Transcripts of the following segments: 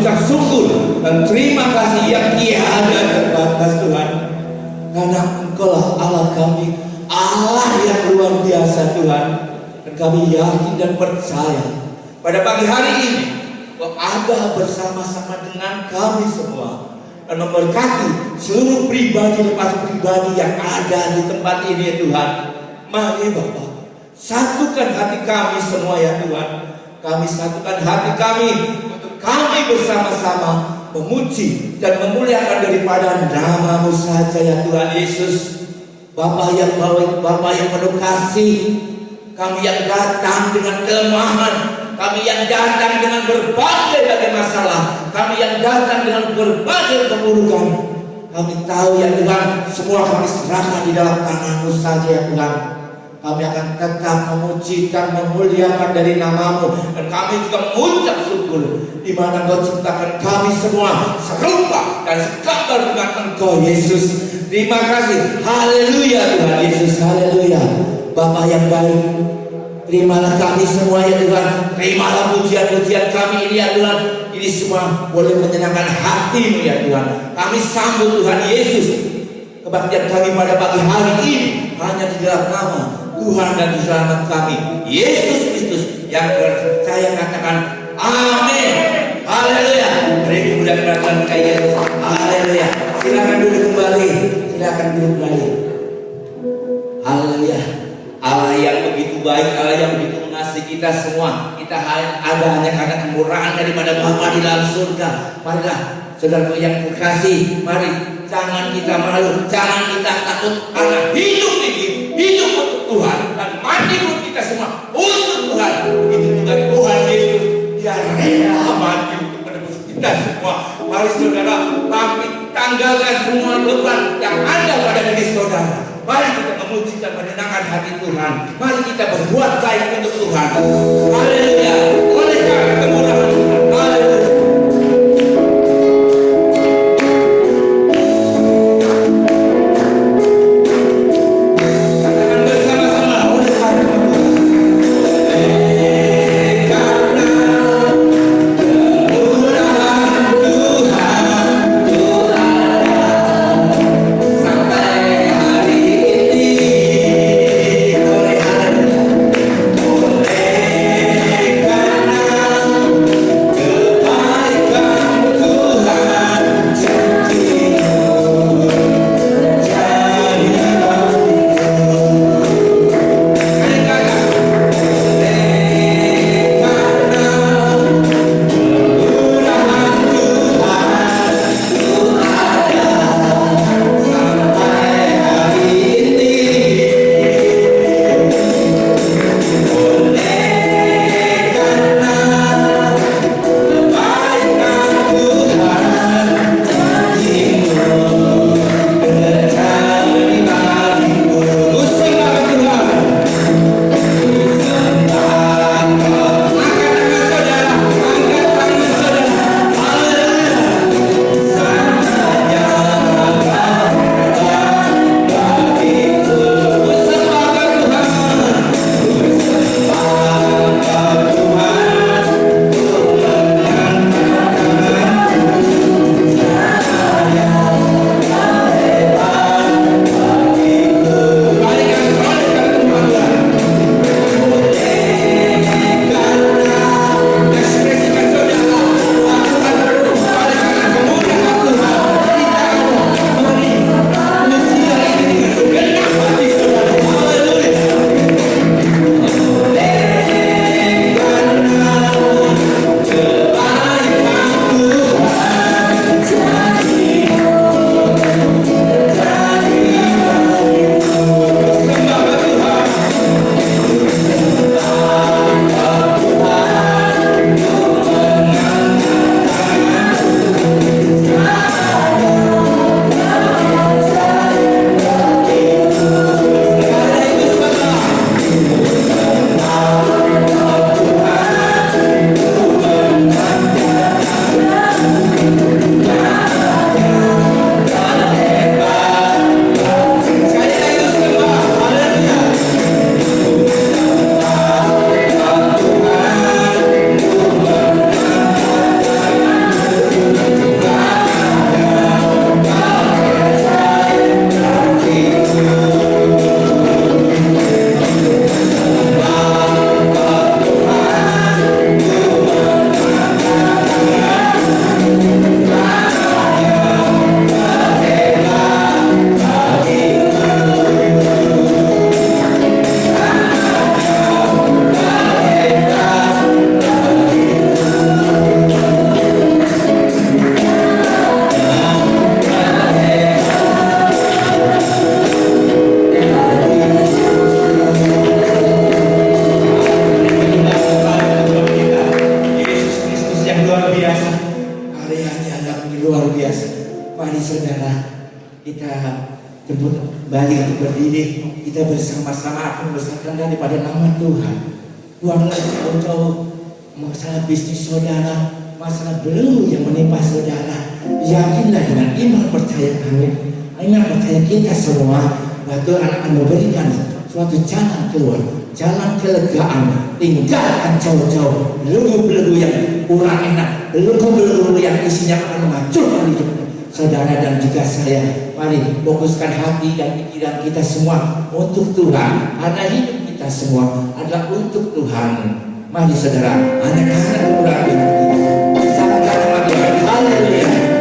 mengucap syukur dan terima kasih yang tiada terbatas Tuhan. Karena Engkau Allah kami, Allah yang luar biasa Tuhan. Dan kami yakin dan percaya pada pagi hari ini bahwa ada bersama-sama dengan kami semua dan memberkati seluruh pribadi lepas pribadi yang ada di tempat ini ya Tuhan. Mari Bapa, satukan hati kami semua ya Tuhan. Kami satukan hati kami untuk kami bersama-sama memuji dan memuliakan daripada nama-Mu saja ya Tuhan Yesus. Bapa yang baik, Bapa yang penuh kasih, kami yang datang dengan kelemahan, kami yang datang dengan berbagai masalah, kami yang datang dengan berbagai keburukan, kami tahu ya Tuhan, semua kami serahkan di dalam tangan-Mu saja ya Tuhan. Kami akan tetap memuji dan memuliakan dari nama-Mu, dan kami juga mengucap syukur di mana Engkau ciptakan kami semua serupa dan segambar dengan Engkau Yesus. Terima kasih, haleluya Tuhan Yesus, haleluya. Bapa yang baik, terimalah kami semua ya Tuhan. Terimalah pujian-pujian kami ini ya Tuhan. Ini semua boleh menyenangkan hati-Mu ya Tuhan. Kami sambut Tuhan Yesus kebaktian kami pada pagi hari ini hanya di dalam nama Tuhan dan Selamat kami Yesus Kristus yang percaya katakan amin, haleluya. Mari kemuliaan Tuhan Yesus, haleluya. Silakan duduk kembali, silakan duduk kembali. Haleluya. Allah yang begitu baik, Allah yang begitu mengasihi kita semua. Kita ada hanya karena kemurahan daripada Bapa di dalam surga. Marilah saudaraku yang terkasih, mari jangan kita malu, jangan kita takut, karena hidup ini hidup untuk Tuhan dan mati pun kita semua untuk Tuhan. Begitu juga Tuhan Yesus, Dia rela mati untuk menebus kita semua. Mari saudara, kami tanggalkan semua beban yang ada pada diri saudara. Mari kita memuji dan menyenangkan hati Tuhan. Mari kita berbuat baik untuk Tuhan. Haleluya. Oleh karena kemurahan Tuhan. Haleluya. Karena mari saudara, kita jemput kembali untuk berdiri. Kita bersama-sama akan membesarkan daripada nama Tuhan. Buanglah jauh-jauh masalah bisnis saudara, masalah belum yang menimpa saudara. Yakinlah dengan iman percaya kami, iman percaya kita semua, bahwa Tuhan akan memberikan suatu jalan keluar, jalan kelegaan. Tinggalkan jauh-jauh belenggu-belenggu yang kurang enak, belenggu-belenggu yang isinya akan menghancurkan hidup saudara dan juga saya. Mari fokuskan hati dan pikiran kita semua untuk Tuhan, karena hidup kita semua adalah untuk Tuhan. Mari saudara, anak-anak kekurangan kita sambutkan nama Tuhan. Haleluya. Tuhan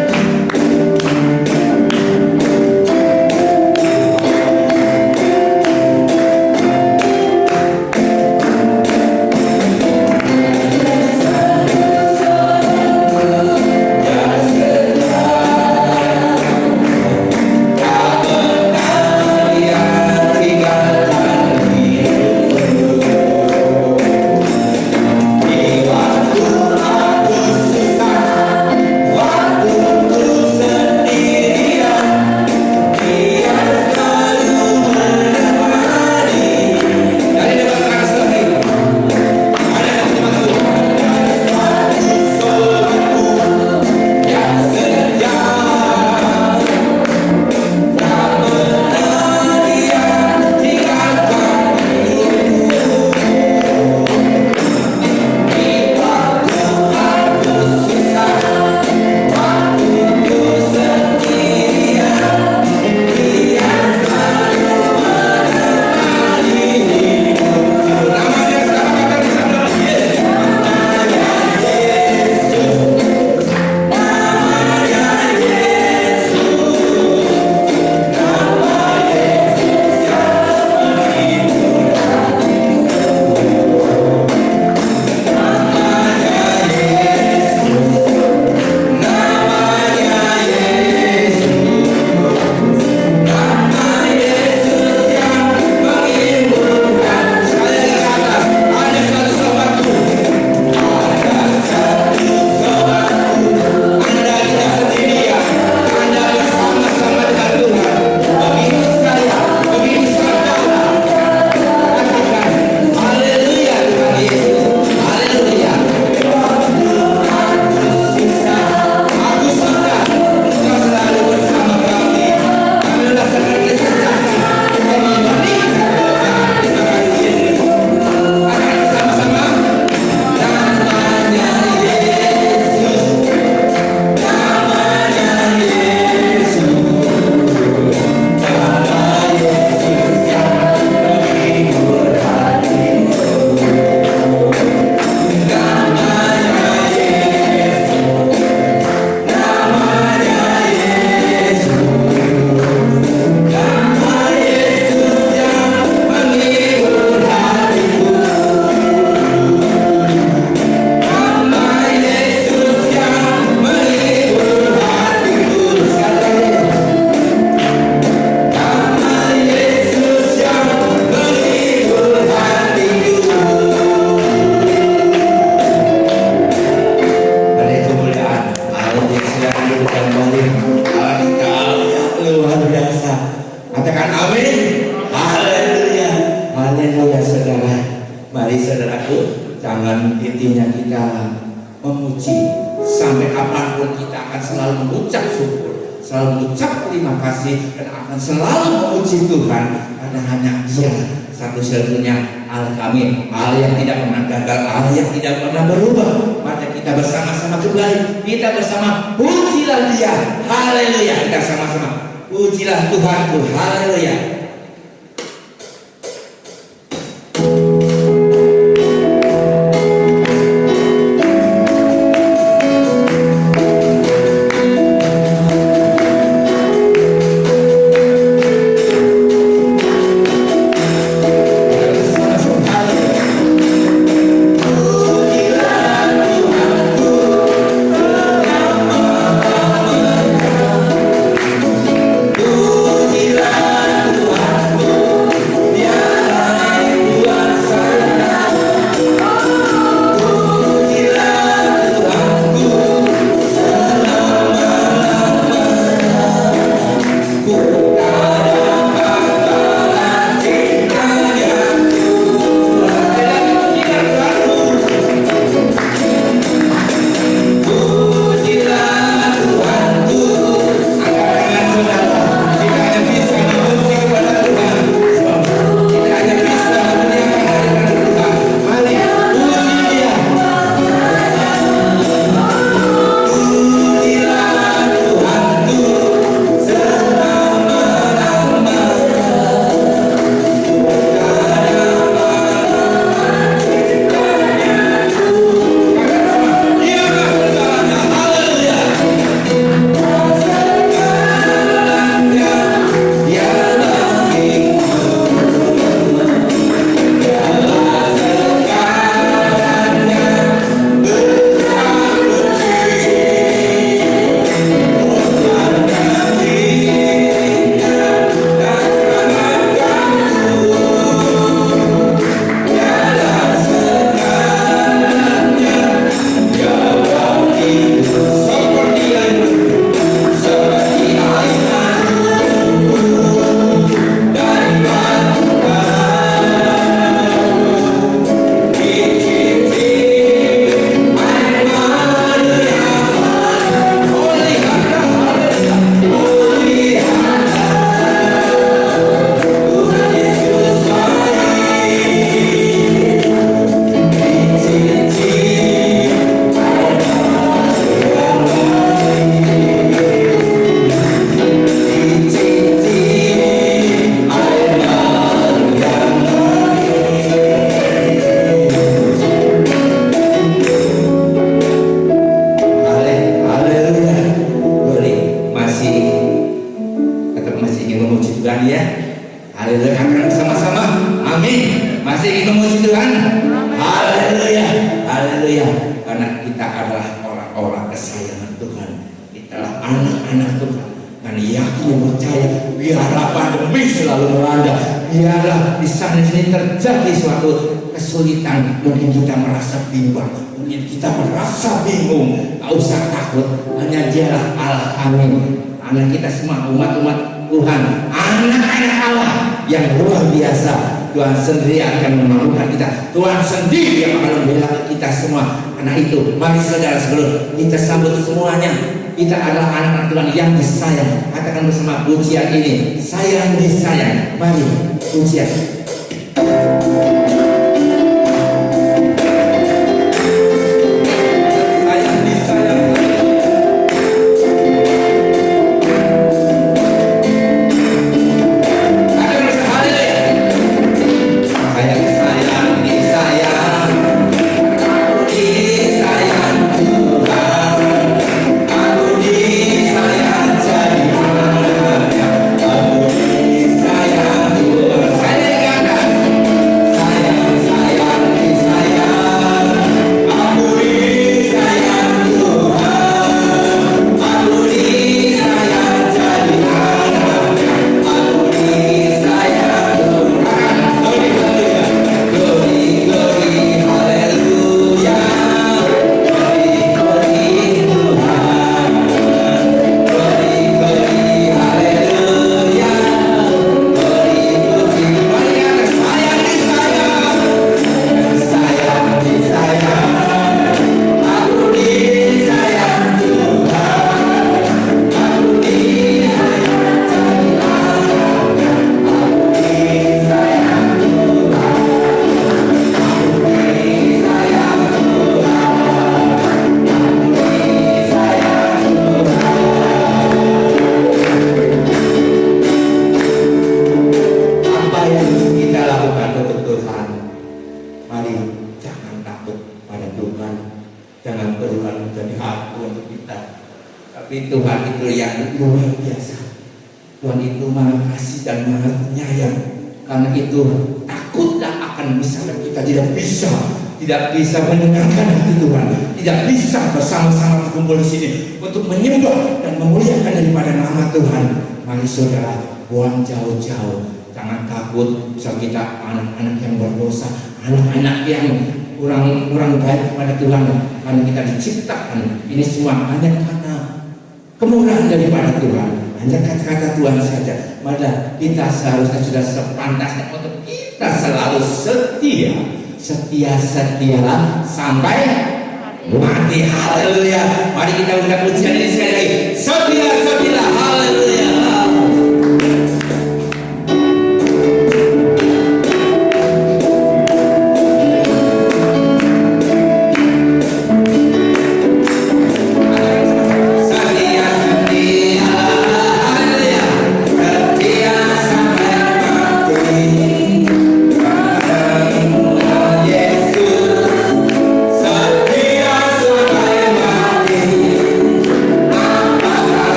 anak-anak Tuhan. Dan yakin dan percaya, biarlah pandemi selalu melanda, biarlah di sana sini terjadi suatu kesulitan, mungkin kita merasa bimbang, mungkin kita merasa bingung, tak usah takut, hanya Dialah Allah kami, anak kita semua umat-umat Tuhan, anak-anak Allah yang luar biasa. Tuhan sendiri akan memampukan kita, Tuhan sendiri yang akan membela kita semua. Karena itu, mari saudara sekalian, kita sambut semuanya. Kita adalah anak-anak Tuhan yang disayang. Katakan bersama pujian ini, sayang disayang. Mari pujian. Tidak bisa menyenangkan hati Tuhan, tidak bisa bersama-sama berkumpul di sini untuk menyembah dan memuliakan daripada nama Tuhan. Mari saudara, buang jauh-jauh, jangan takut. Misal kita anak-anak yang berdosa, anak-anak yang kurang baik kepada Tuhan, karena kita diciptakan ini semua hanya karena kemurahan daripada Tuhan, hanya kata-kata Tuhan saja. Maka kita seharusnya sudah sepantasnya untuk kita selalu setia-setialah sampai mati. Haleluya. Mari kita undang pujian ini sekali lagi. Setia-setialah. Haleluya.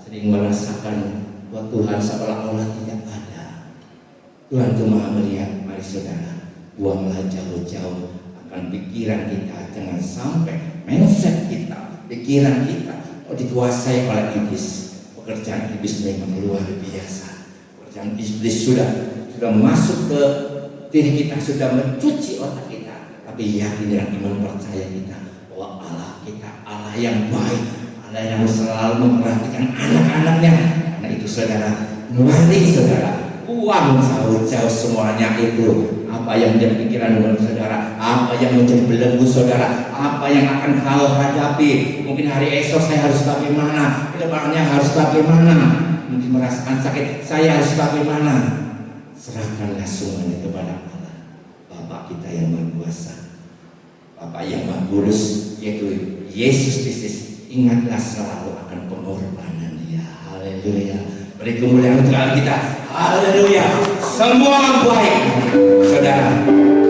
sering merasakan bahwa Tuhan seolah-olah tidak ada. Tuhan itu Maha melihat. Mari saudara, buanglah jauh-jauh akan pikiran kita. Jangan sampai mindset kita, pikiran kita dikuasai oleh iblis. Pekerjaan iblis memang luar biasa. Pekerjaan iblis sudah masuk ke diri kita, sudah mencuci otak kita. Tapi yakin dengan iman percaya kita bahwa Allah kita Allah yang baik, Allah yang selalu memperhatikan anak-anaknya. Karena itu saudara, mari saudara, buang jauh-jauh semuanya itu. Apa yang menjadi pikiran saudara, apa yang menjadi belenggu saudara, apa yang akan kau hadapi. Mungkin hari esok saya harus bagaimana, kedepannya harus bagaimana. Mungkin merasakan sakit, saya harus bagaimana. Serahkanlah semuanya kepada Allah, Bapa kita yang Maha Kuasa, Bapa yang Maha Kudus, yaitu Yesus Kristus. Ingatlah selalu akan pengorbanan Dia. Haleluya. Beri kemuliaan untuk Allah kita. Haleluya. Semua baik. Saudara,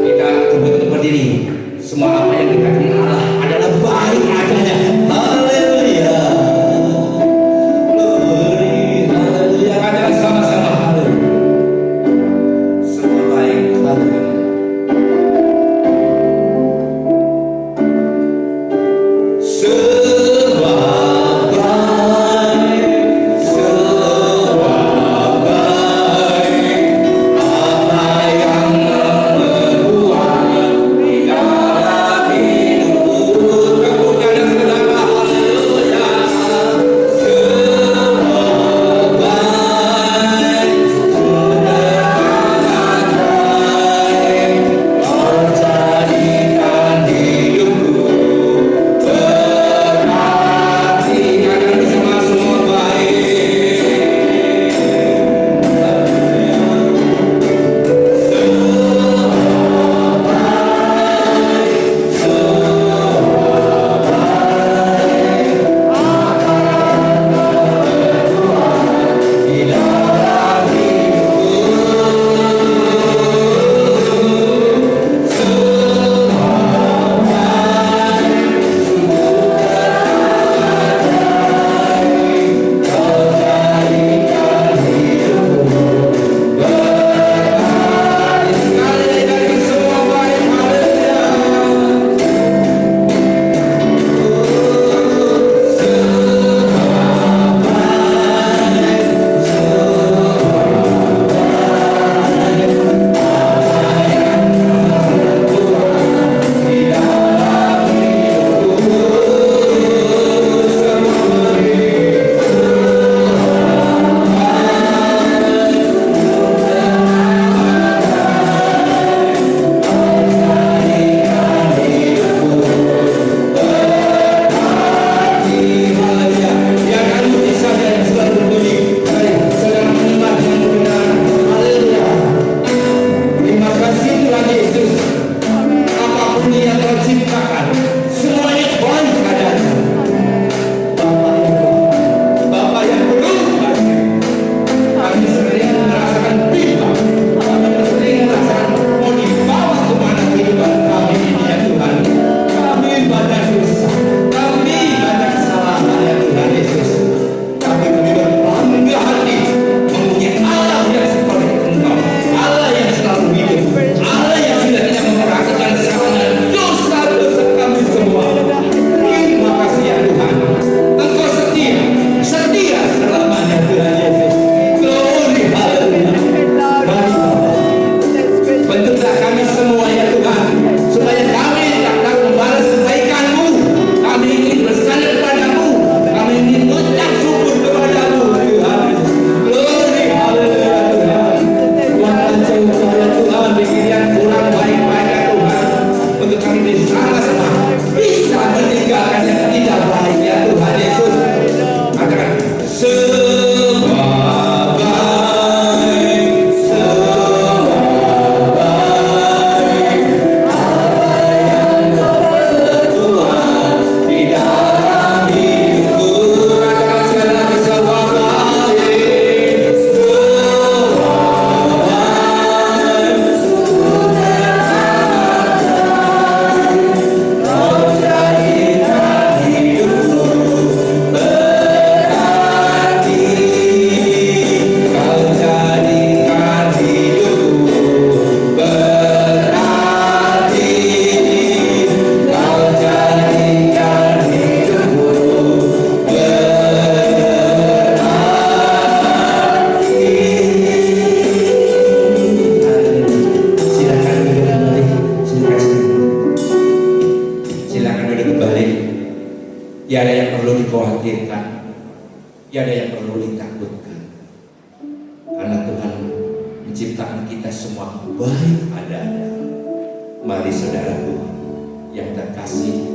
kita tunduk berdiri. Semua apa yang dikatakan Allah adalah baik adanya. Haleluya. Glory. Haleluya. Katakan sama-sama. Haleluya. Semua baik. Haleluya. yang perlu ditakutkan. Karena Tuhan menciptakan kita semua baik adanya. Mari saudaraku yang terkasih,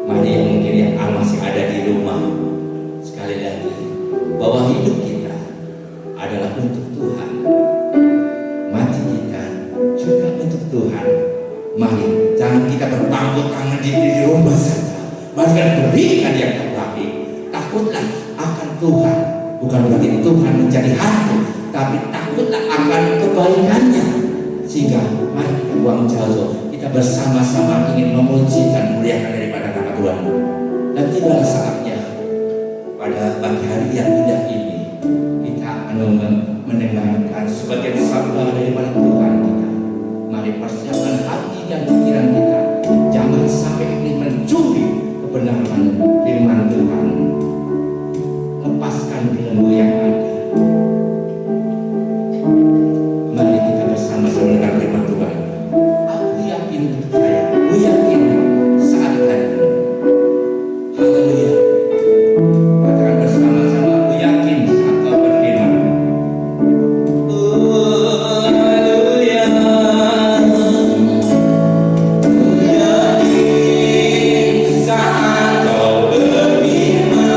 mari yang mungkin yang masih ada di rumah, sekali lagi bahwa hidup kita adalah untuk Tuhan, mati kita juga untuk Tuhan. Mari jangan kita berpangku tangan di rumah saja, mari kita berikan yang terbaik. Takutlah akan Tuhan, bukan berarti Tuhan menjadi hantu, tapi takutlah akan kebaikannya. Sehingga mari kita buang jauh, kita bersama-sama ingin memuji dan muliakan daripada nama Tuhan. Dan tibalah saatnya pada pagi hari yang indah ini kita akan mendengarkan sebagian sabda daripada Tuhan kita. Mari persiapkan hati dan pikiran kita, jangan sampai ini mencuri kebenaran firman Tuhan. Lepaskan belenggu yang ada. Mari kita bersama-sama mendengar firman Tuhan. Aku yakin percaya, aku yakin saat hari. Haleluya. Katakan bersama-sama, aku yakin saat kau berfirman. Haleluya. Aku yakin saat kau berfirman.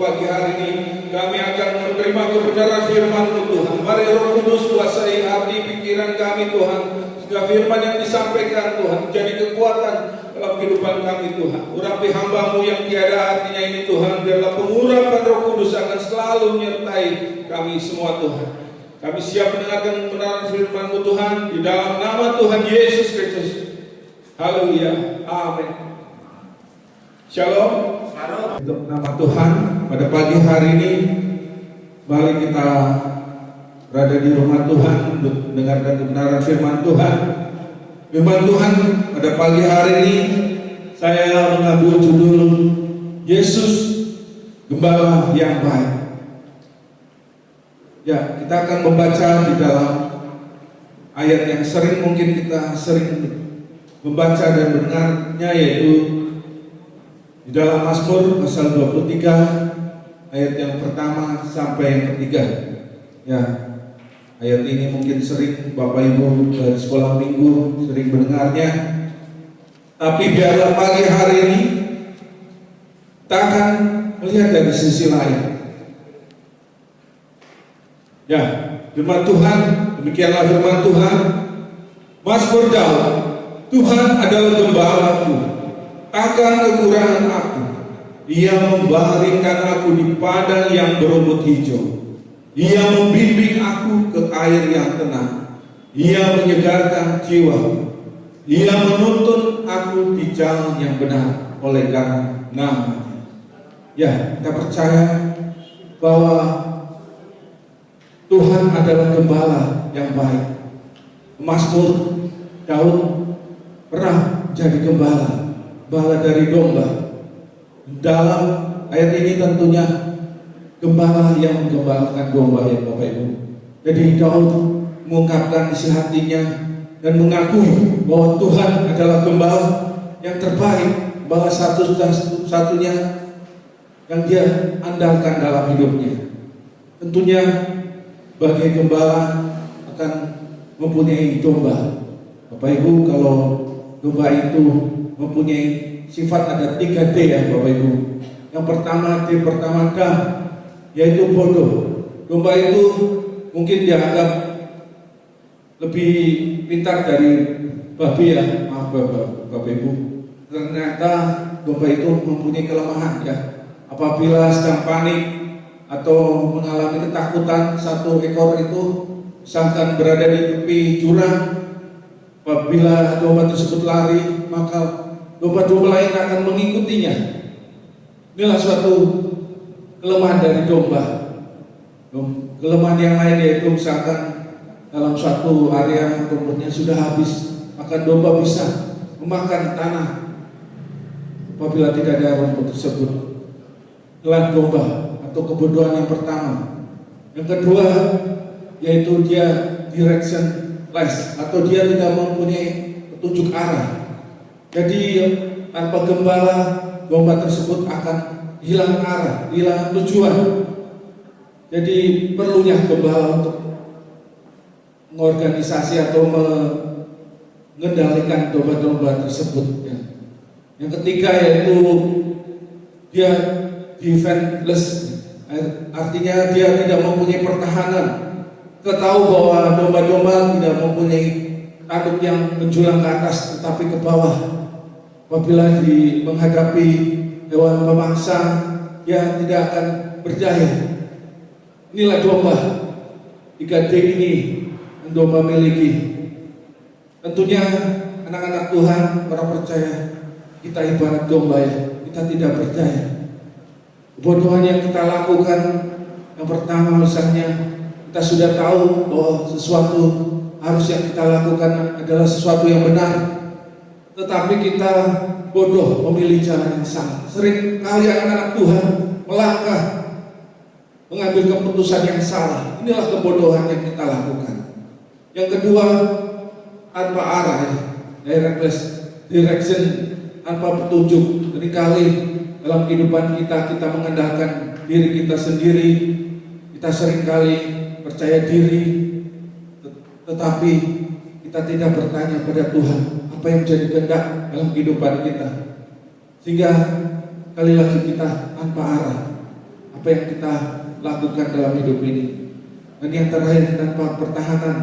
pagi hari ini kami akan menerima kebenaran firman-Mu Tuhan. Mari Roh Kudus kuasai hati pikiran kami Tuhan, sehingga firman yang disampaikan Tuhan menjadi kekuatan dalam kehidupan kami Tuhan. Urapi hamba-Mu yang tiada artinya ini Tuhan, biarlah pengurapan Roh Kudus akan selalu menyertai kami semua Tuhan. Kami siap mendengarkan kebenaran firman-Mu Tuhan, di dalam nama Tuhan Yesus Kristus. Haleluya, amin. Shalom. Untuk nama Tuhan, pada pagi hari ini mari kita berada di rumah Tuhan untuk mendengarkan kebenaran firman Tuhan. Firman Tuhan pada pagi hari ini saya mengambil judul Yesus Gembala yang Baik. Ya, kita akan membaca di dalam ayat yang mungkin kita sering membaca dan mendengarnya, yaitu di dalam Mazmur pasal 23 ayat yang pertama sampai yang ketiga. Ya, ayat ini mungkin sering Bapak Ibu dari sekolah minggu sering mendengarnya. Tapi biarlah pagi hari ini kita akan melihat dari sisi lain. Ya, firman Tuhan, demikianlah firman Tuhan. Mazmur Daud, Tuhan adalah gembalaku, akan kekurangan aku. Ia membaringkan aku di padang yang berumput hijau. Ia membimbing aku ke air yang tenang. Ia menyegarkan jiwaku. Ia menuntun aku di jalan yang benar oleh karena nama-Nya. Ya, kita percaya bahwa Tuhan adalah gembala yang baik. Mazmur Daud pernah jadi gembala dari domba. Dalam ayat ini tentunya gembala yang menggembalakan domba, ya Bapak Ibu. Jadi Daud mengungkapkan isi hatinya dan mengakui bahwa Tuhan adalah gembala yang terbaik, gembala satu-satunya yang dia andalkan dalam hidupnya. Tentunya bagi gembala akan mempunyai domba. Bapak Ibu, kalau domba itu mempunyai sifat, ada 3D ya Bapak Ibu. Yang pertama, D pertama dam, yaitu bodoh. Domba itu mungkin dianggap lebih pintar dari babi ya, maaf Bapak Ibu. Ternyata domba itu mempunyai kelemahan ya. Apabila sedang panik atau mengalami ketakutan, satu ekor itu misalkan berada di tepi jurang, apabila domba tersebut lari, maka domba-domba lain akan mengikutinya. Inilah suatu kelemahan dari domba. Kelemahan yang lain yaitu misalkan dalam suatu area rumputnya sudah habis, maka domba bisa memakan tanah apabila tidak ada rumput tersebut. Inilah domba atau kebodohan yang pertama. Yang kedua yaitu dia directionless atau dia tidak mempunyai petunjuk arah. Jadi tanpa gembala, domba tersebut akan hilang arah, hilang tujuan. Jadi perlunya gembala untuk mengorganisasi atau mengendalikan domba-domba tersebut. Yang ketiga yaitu dia defenseless, artinya dia tidak mempunyai pertahanan. Kita tahu bahwa domba-domba tidak mempunyai tanduk yang menjulang ke atas tetapi ke bawah. Apabila menghadapi hewan pemangsa, dia tidak akan berjaya. Inilah domba 3D ini yang domba miliki. Tentunya anak-anak Tuhan, orang percaya, kita ibarat domba ya, kita tidak berjaya. Kebodohan yang kita lakukan, yang pertama misalnya kita sudah tahu bahwa sesuatu harus yang kita lakukan adalah sesuatu yang benar, tetapi kita bodoh memilih jalan yang salah. Sering kali anak-anak Tuhan melangkah mengambil keputusan yang salah. Inilah kebodohan yang kita lakukan. Yang kedua, tanpa arah ya, directionless, direction, tanpa petunjuk. Seringkali dalam kehidupan kita mengandalkan diri kita sendiri. Kita seringkali percaya diri, tetapi kita tidak bertanya pada Tuhan apa yang menjadi kehendak dalam kehidupan kita, sehingga kali lagi kita tanpa arah. apa yang kita lakukan dalam hidup ini. Dan yang terakhir, tanpa pertahanan,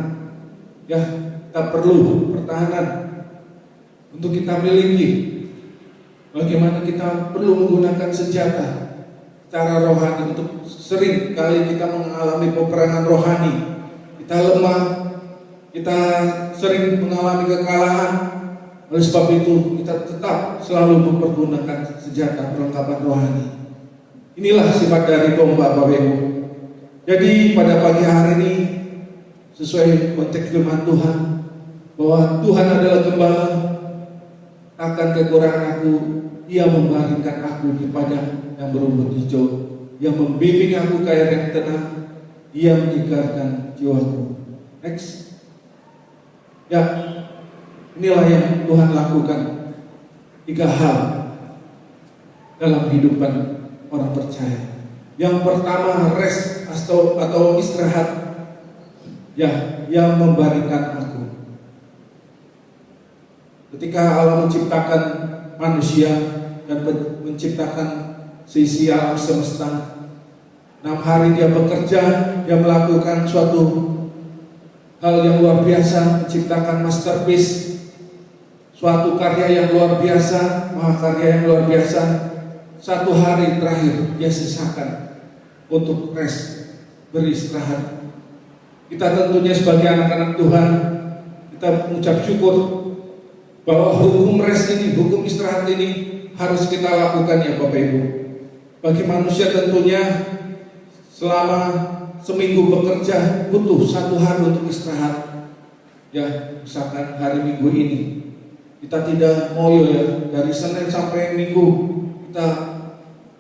ya, kita perlu pertahanan untuk kita miliki. Bagaimana kita perlu menggunakan senjata secara rohani. Untuk sering kali kita mengalami peperangan rohani, kita lemah, kita sering mengalami kekalahan. Oleh sebab itu kita tetap selalu mempergunakan senjata perlengkapan rohani. Inilah sifat dari domba, Bapak Ibu. Jadi pada pagi hari ini, sesuai konteks firman Tuhan, bahwa Tuhan adalah gembala, akan kekurangan aku Ia membaringkan aku di padang yang berumput hijau, yang membimbing aku ke air yang tenang, Ia menyegarkan jiwaku. Next. Ya, inilah yang Tuhan lakukan. 3 hal dalam kehidupan orang percaya. Yang pertama, rest atau istirahat. Ya, yang membaringkan aku. Ketika Allah menciptakan manusia dan menciptakan seisi alam semesta, 6 hari Dia bekerja, Dia melakukan suatu hal yang luar biasa, menciptakan masterpiece, suatu karya yang luar biasa, mahakarya yang luar biasa. 1 hari terakhir Dia sisakan untuk rest, beristirahat. Kita tentunya sebagai anak-anak Tuhan, kita mengucap syukur bahwa hukum rest ini, hukum istirahat ini harus kita lakukan, ya Bapak Ibu. Bagi manusia tentunya selama seminggu bekerja butuh 1 hari untuk istirahat. Ya, misalkan hari Minggu ini kita tidak ngoyo, ya, dari Senin sampai Minggu kita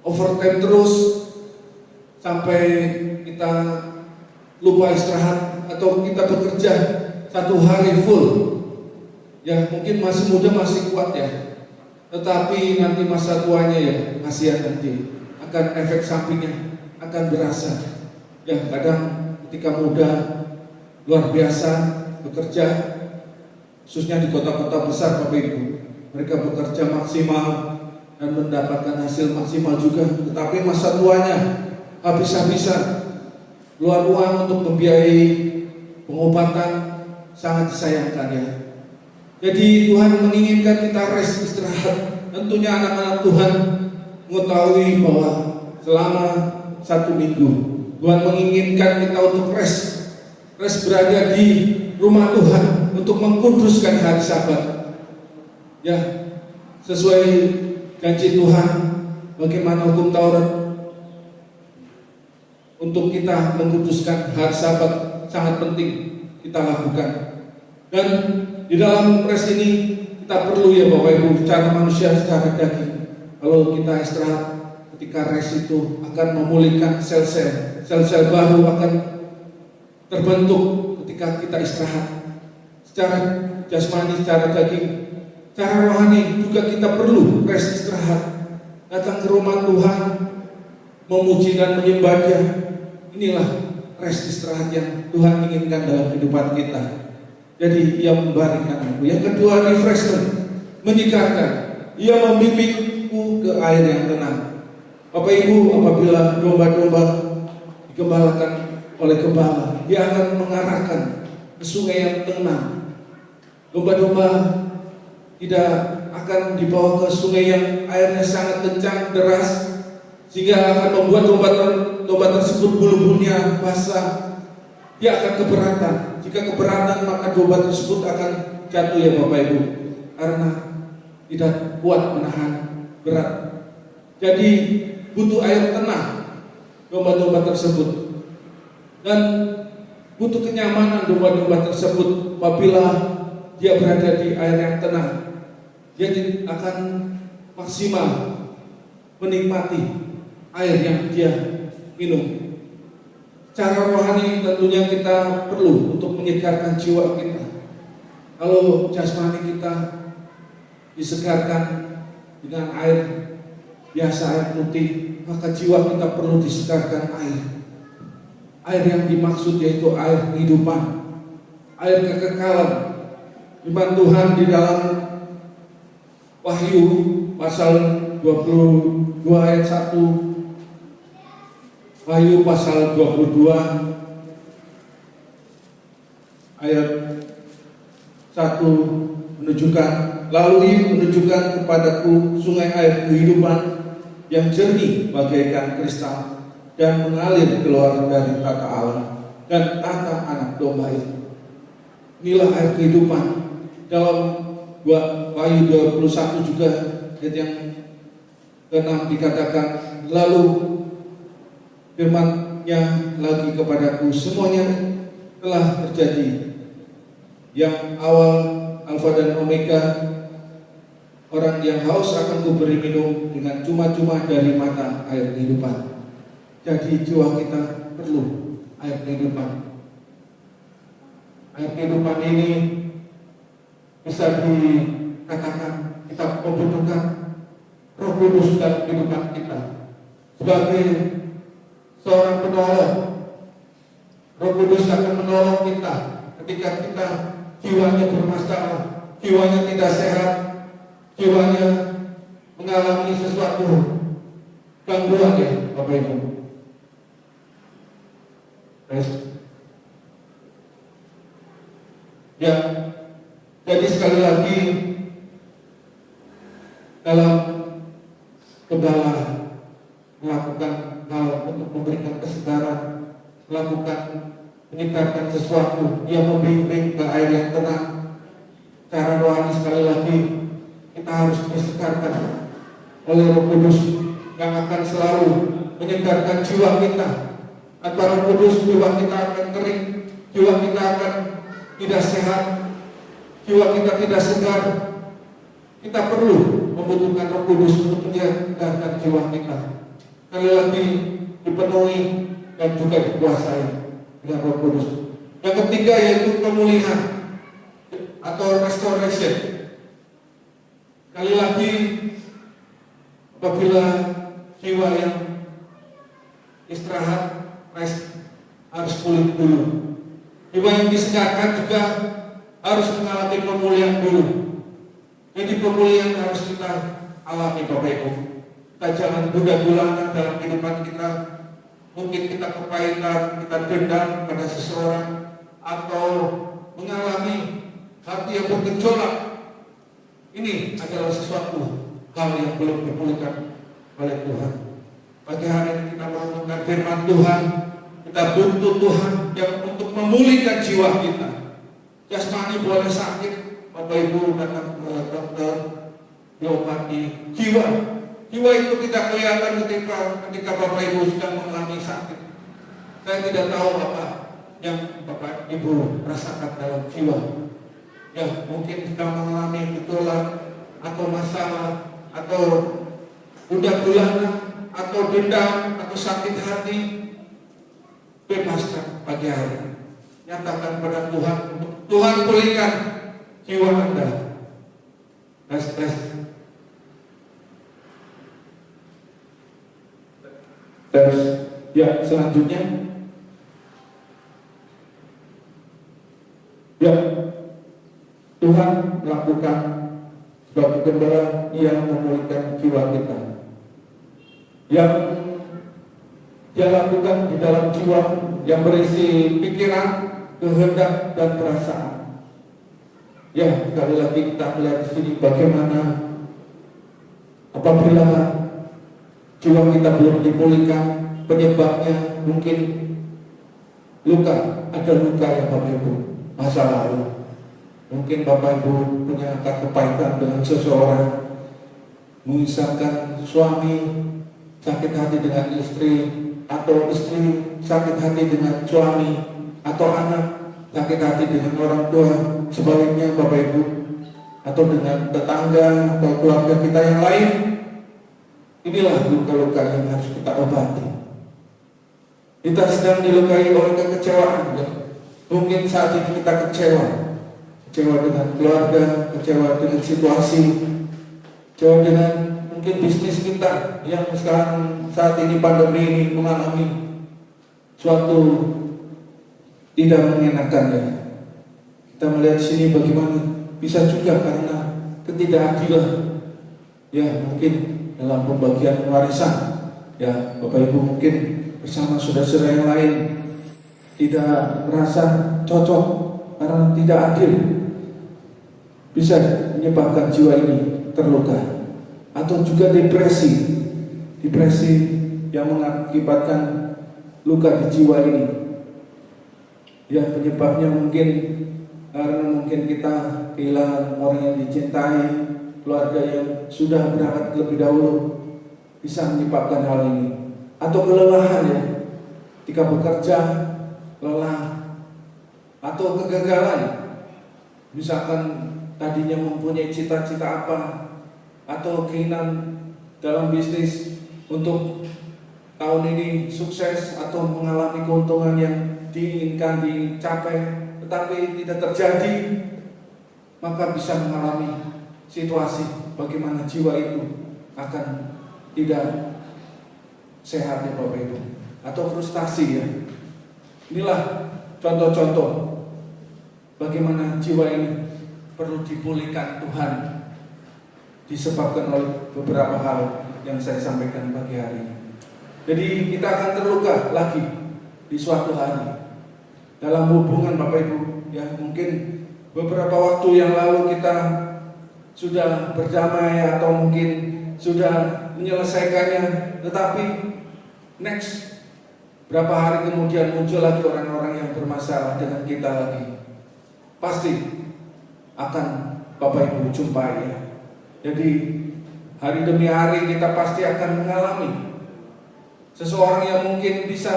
overtime terus sampai kita lupa istirahat, atau kita bekerja 1 hari full. Ya, mungkin masih muda, masih kuat, ya, tetapi nanti masa tuanya, ya, kasihan nanti, akan efek sampingnya akan berasa. Ya, kadang ketika muda luar biasa bekerja, khususnya di kota-kota besar, Bapak Ibu, mereka bekerja maksimal dan mendapatkan hasil maksimal juga, tetapi masa tuanya habis-habisan, keluar uang untuk membiayai pengobatan, sangat disayangkan, ya. Jadi Tuhan menginginkan kita rest, istirahat. Tentunya anak-anak Tuhan mengetahui bahwa selama 1 minggu Tuhan menginginkan kita untuk rest berada di rumah Tuhan untuk mengkuduskan hari Sabat. Ya, sesuai janji Tuhan, bagaimana hukum Taurat untuk kita mengkuduskan hari Sabat sangat penting kita lakukan. Dan di dalam rest ini kita perlu, ya Bapak Ibu, secara manusia, secara daging. Kalau kita istirahat ketika rest itu akan memulihkan sel-sel baru akan terbentuk ketika kita istirahat. Secara jasmani, secara daging, secara rohani juga kita perlu rest, istirahat. Datang ke rumah Tuhan, memuji dan menyembah Dia. Inilah rest, istirahat yang Tuhan inginkan dalam kehidupan kita. Jadi Ia membaringkan aku. Yang kedua, refreshment, menyegarkan. Ia membimbingku ke air yang tenang. Bapak Ibu, apabila domba-domba digembalakan oleh gembala, Dia akan mengarahkan ke sungai yang tenang. Domba-domba tidak akan dibawa ke sungai yang airnya sangat kencang, deras, sehingga akan membuat domba tersebut bulu-bulunya basah. Dia akan keberatan. Jika keberatan, maka domba tersebut akan jatuh, ya Bapak Ibu, karena tidak kuat menahan berat. Jadi butuh air tenang domba-domba tersebut, dan butuh kenyamanan domba-domba tersebut. Apabila dia berada di air yang tenang, dia akan maksimal menikmati air yang dia minum. Cara rohani tentunya kita perlu untuk menyegarkan jiwa kita. Kalau jasmani kita disegarkan dengan air biasa, air putih, maka jiwa kita perlu disegarkan air. Air yang dimaksud yaitu air kehidupan, air kekekalan. Firman Tuhan di dalam Wahyu pasal 22 ayat 1 Wahyu pasal 22 ayat 1 menunjukkan, lalu ia menunjukkan kepadaku sungai air kehidupan yang jernih bagaikan kristal dan mengalir keluar dari tata Allah dan tata anak domba itu. Inilah air kehidupan. Dalam Wahyu 21 juga ayat yang ke-6 dikatakan, lalu firman-Nya lagi kepadaku, semuanya telah terjadi. Yang awal, Alfa dan Omega, orang yang haus akan kuberi minum dengan cuma-cuma dari mata air kehidupan. Jadi jiwa kita perlu air kehidupan. Air kehidupan ini bisa dikatakan kita membutuhkan Roh Kudus dalam kehidupan kita sebagai seorang penolong. Roh Kudus akan menolong kita ketika kita jiwanya bermasalah, jiwanya tidak sehat, jiwanya mengalami sesuatu gangguan, ya Bapak Ibu. Ya, jadi sekali lagi dalam gembala melakukan hal untuk memberikan kesegaran, melakukan menyegarkan sesuatu yang membimbing ke air yang tenang. Cara rohani sekali lagi kita harus disegarkan oleh Roh Kudus yang akan selalu menyegarkan jiwa kita. Tanpa Roh Kudus jiwa kita akan kering, jiwa kita akan tidak sehat, jiwa kita tidak segar. Kita perlu membutuhkan Roh Kudus untuk menyegarkan jiwa kita. Sekali lagi dipenuhi dan juga dikuasai dengan Roh Kudus. Yang ketiga yaitu pemulihan atau restoration. Sekali lagi, apabila jiwa yang istirahat, rest, harus pulih dulu. Jiwa yang disegarkan juga harus mengalami pemulihan dulu. Jadi pemulihan harus kita alami, Bapak Ibu. Kita jangan gula-gulana dalam kehidupan kita. Mungkin kita kepahitan, kita dendam pada seseorang, atau mengalami hati yang bergejolak. Ini adalah sesuatu hal yang belum dipulihkan oleh Tuhan. Pagi hari ini kita merenungkan firman Tuhan. Kita butuh Tuhan yang untuk memulihkan jiwa kita. Jasmani boleh sakit, Bapak Ibu datang ke dokter, diobati. Jiwa itu tidak kelihatan ketika Bapak Ibu sedang mengalami sakit. Saya tidak tahu apa yang Bapak Ibu rasakan dalam jiwa. Ya, mungkin sedang mengalami gejolak atau masalah, atau gundah gulana, atau dendam, atau sakit hati. Bebaskan pagi hari. Nyatakan pada Tuhan, Tuhan pulihkan jiwa Anda. Tes. Ya, selanjutnya. Ya, Tuhan melakukan sebagai gembala yang memulihkan jiwa kita. Yang Dia lakukan di dalam jiwa yang berisi pikiran, kehendak, dan perasaan. Ya, sekali lagi kita melihat di sini bagaimana apabila jiwa kita belum dipulihkan, penyebabnya mungkin luka, ada luka ya Bapak Ibu, masa lalu. Mungkin Bapak Ibu punya kepahitan dengan seseorang, misalkan suami sakit hati dengan istri, atau istri sakit hati dengan suami, atau anak sakit hati dengan orang tua, sebaliknya Bapak Ibu, atau dengan tetangga atau keluarga kita yang lain. Inilah luka-luka yang harus kita obati. Kita sedang dilukai oleh kekecewaan. Mungkin saat ini kita kecewa dengan keluarga, kecewa dengan situasi, kecewa dengan mungkin bisnis kita yang sekarang saat ini pandemi ini mengalami suatu tidak mengenakan ya. Kita melihat sini bagaimana bisa juga karena ketidakadilan ya, mungkin dalam pembagian warisan ya Bapak Ibu, mungkin bersama saudara-saudara yang lain tidak merasa cocok karena tidak adil, bisa menyebabkan jiwa ini terluka. Atau juga depresi yang mengakibatkan luka di jiwa ini. Ya, penyebabnya mungkin karena mungkin kita kehilangan orang yang dicintai, keluarga yang sudah berangkat lebih dahulu, bisa menyebabkan hal ini. Atau kelelahan ya, ketika bekerja lelah, atau kegagalan, misalkan tadinya mempunyai cita-cita apa, atau keinginan dalam bisnis untuk tahun ini sukses atau mengalami keuntungan yang diinginkan dicapai, tetapi tidak terjadi, maka bisa mengalami situasi bagaimana jiwa itu akan tidak sehat ya Bapak Ibu, atau frustasi ya. Inilah contoh-contoh bagaimana jiwa ini perlu dipulihkan Tuhan, disebabkan oleh beberapa hal yang saya sampaikan pagi hari ini. Jadi kita akan terluka lagi di suatu hari dalam hubungan Bapak Ibu. Ya, mungkin beberapa waktu yang lalu kita sudah berdamai atau mungkin sudah menyelesaikannya, tetapi next berapa hari kemudian muncul lagi orang-orang yang bermasalah dengan kita lagi. Pasti akan Bapak Ibu jumpai ya. Jadi hari demi hari kita pasti akan mengalami seseorang yang mungkin bisa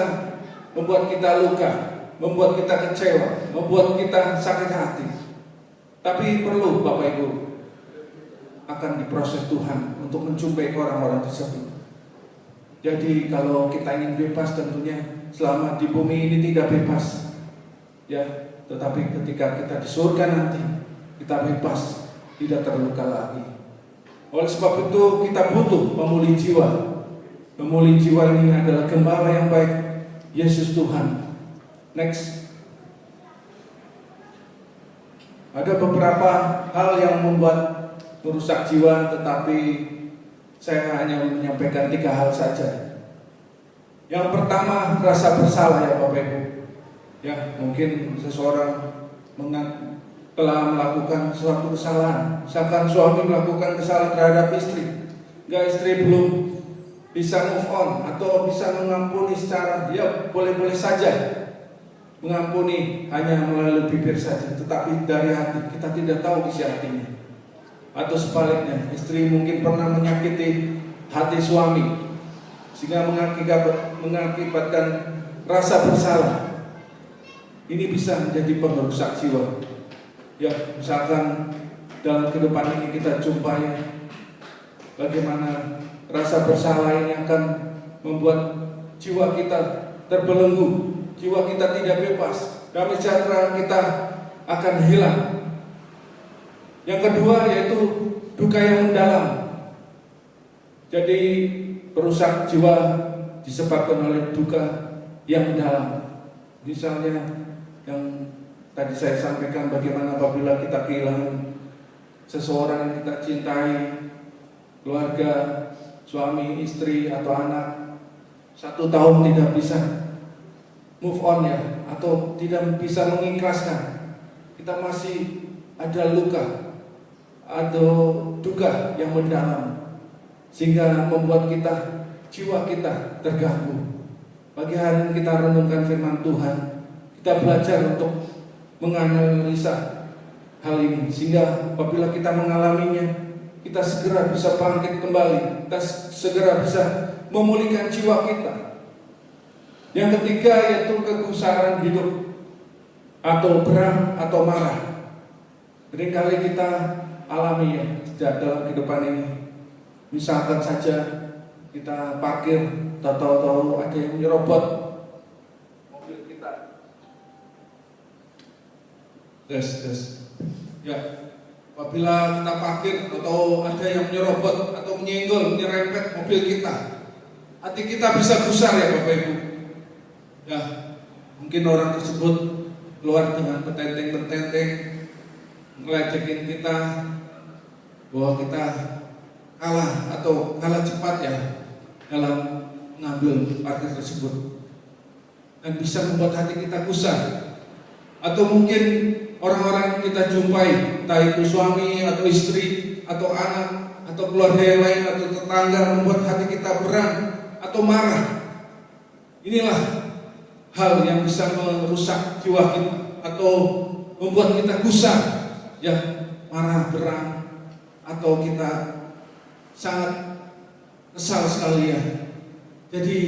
membuat kita luka, membuat kita kecewa, membuat kita sakit hati. Tapi perlu Bapak Ibu akan diproses Tuhan untuk menjumpai orang-orang tersebut. Jadi kalau kita ingin bebas, tentunya selama di bumi ini tidak bebas ya, tetapi ketika kita di surga nanti kita bebas, tidak terluka lagi. Oleh sebab itu kita butuh pemulih jiwa. Pemulih jiwa ini adalah gembala yang baik, Yesus Tuhan. Next, ada beberapa hal yang membuat merusak jiwa, tetapi saya hanya menyampaikan 3 hal saja. Yang pertama, rasa bersalah ya Bapak Ibu. Ya, mungkin seseorang telah melakukan suatu kesalahan. Misalkan suami melakukan kesalahan terhadap istri, istri belum bisa move on atau bisa mengampuni secara, ya boleh-boleh saja mengampuni hanya melalui bibir saja, tetapi dari hati kita tidak tahu isi hatinya. Atau sebaliknya, istri mungkin pernah menyakiti hati suami sehingga mengakibatkan rasa bersalah. Ini bisa menjadi pemerusak jiwa. Ya, misalkan dalam kehidupan ini kita jumpai bagaimana rasa bersalah ini akan membuat jiwa kita terbelenggu, jiwa kita tidak bebas, damai sejahtera kita akan hilang. Yang kedua yaitu duka yang mendalam. Jadi perusak jiwa disebabkan oleh duka yang mendalam. Misalnya yang tadi saya sampaikan, bagaimana apabila kita kehilangan seseorang yang kita cintai, keluarga, suami, istri, atau anak, 1 tahun tidak bisa move on ya, atau tidak bisa mengikhlaskan. Kita masih ada luka, ada duka yang mendalam, sehingga membuat jiwa kita terganggu. Pagi hari ini kita renungkan firman Tuhan, kita belajar untuk menganalisa hal ini, sehingga apabila kita mengalaminya, kita segera bisa bangkit kembali, kita segera bisa memulihkan jiwa kita. Yang ketiga yaitu kegusaran hidup, atau perang atau marah. Seringkali kita alami ya dalam kehidupan ini. Misalkan saja kita parkir, tahu-tahu ada yang nyerobot mobil kita. Ya, apabila kita parkir atau ada yang menyerobot atau menyenggol, menyerempet mobil kita, hati kita bisa gusar ya Bapak Ibu. Ya, mungkin orang tersebut keluar dengan petenteng-petenteng, ngeledekin kita bahwa kita kalah atau kalah cepat ya dalam mengambil parkir tersebut dan bisa membuat hati kita gusar. Atau mungkin orang-orang yang kita jumpai, entah itu suami atau istri atau anak atau keluarga yang lain atau tetangga, membuat hati kita berat atau marah. Inilah hal yang bisa merusak jiwa kita atau membuat kita gusar, ya, marah, berat, atau kita sangat kesal sekali, ya. Jadi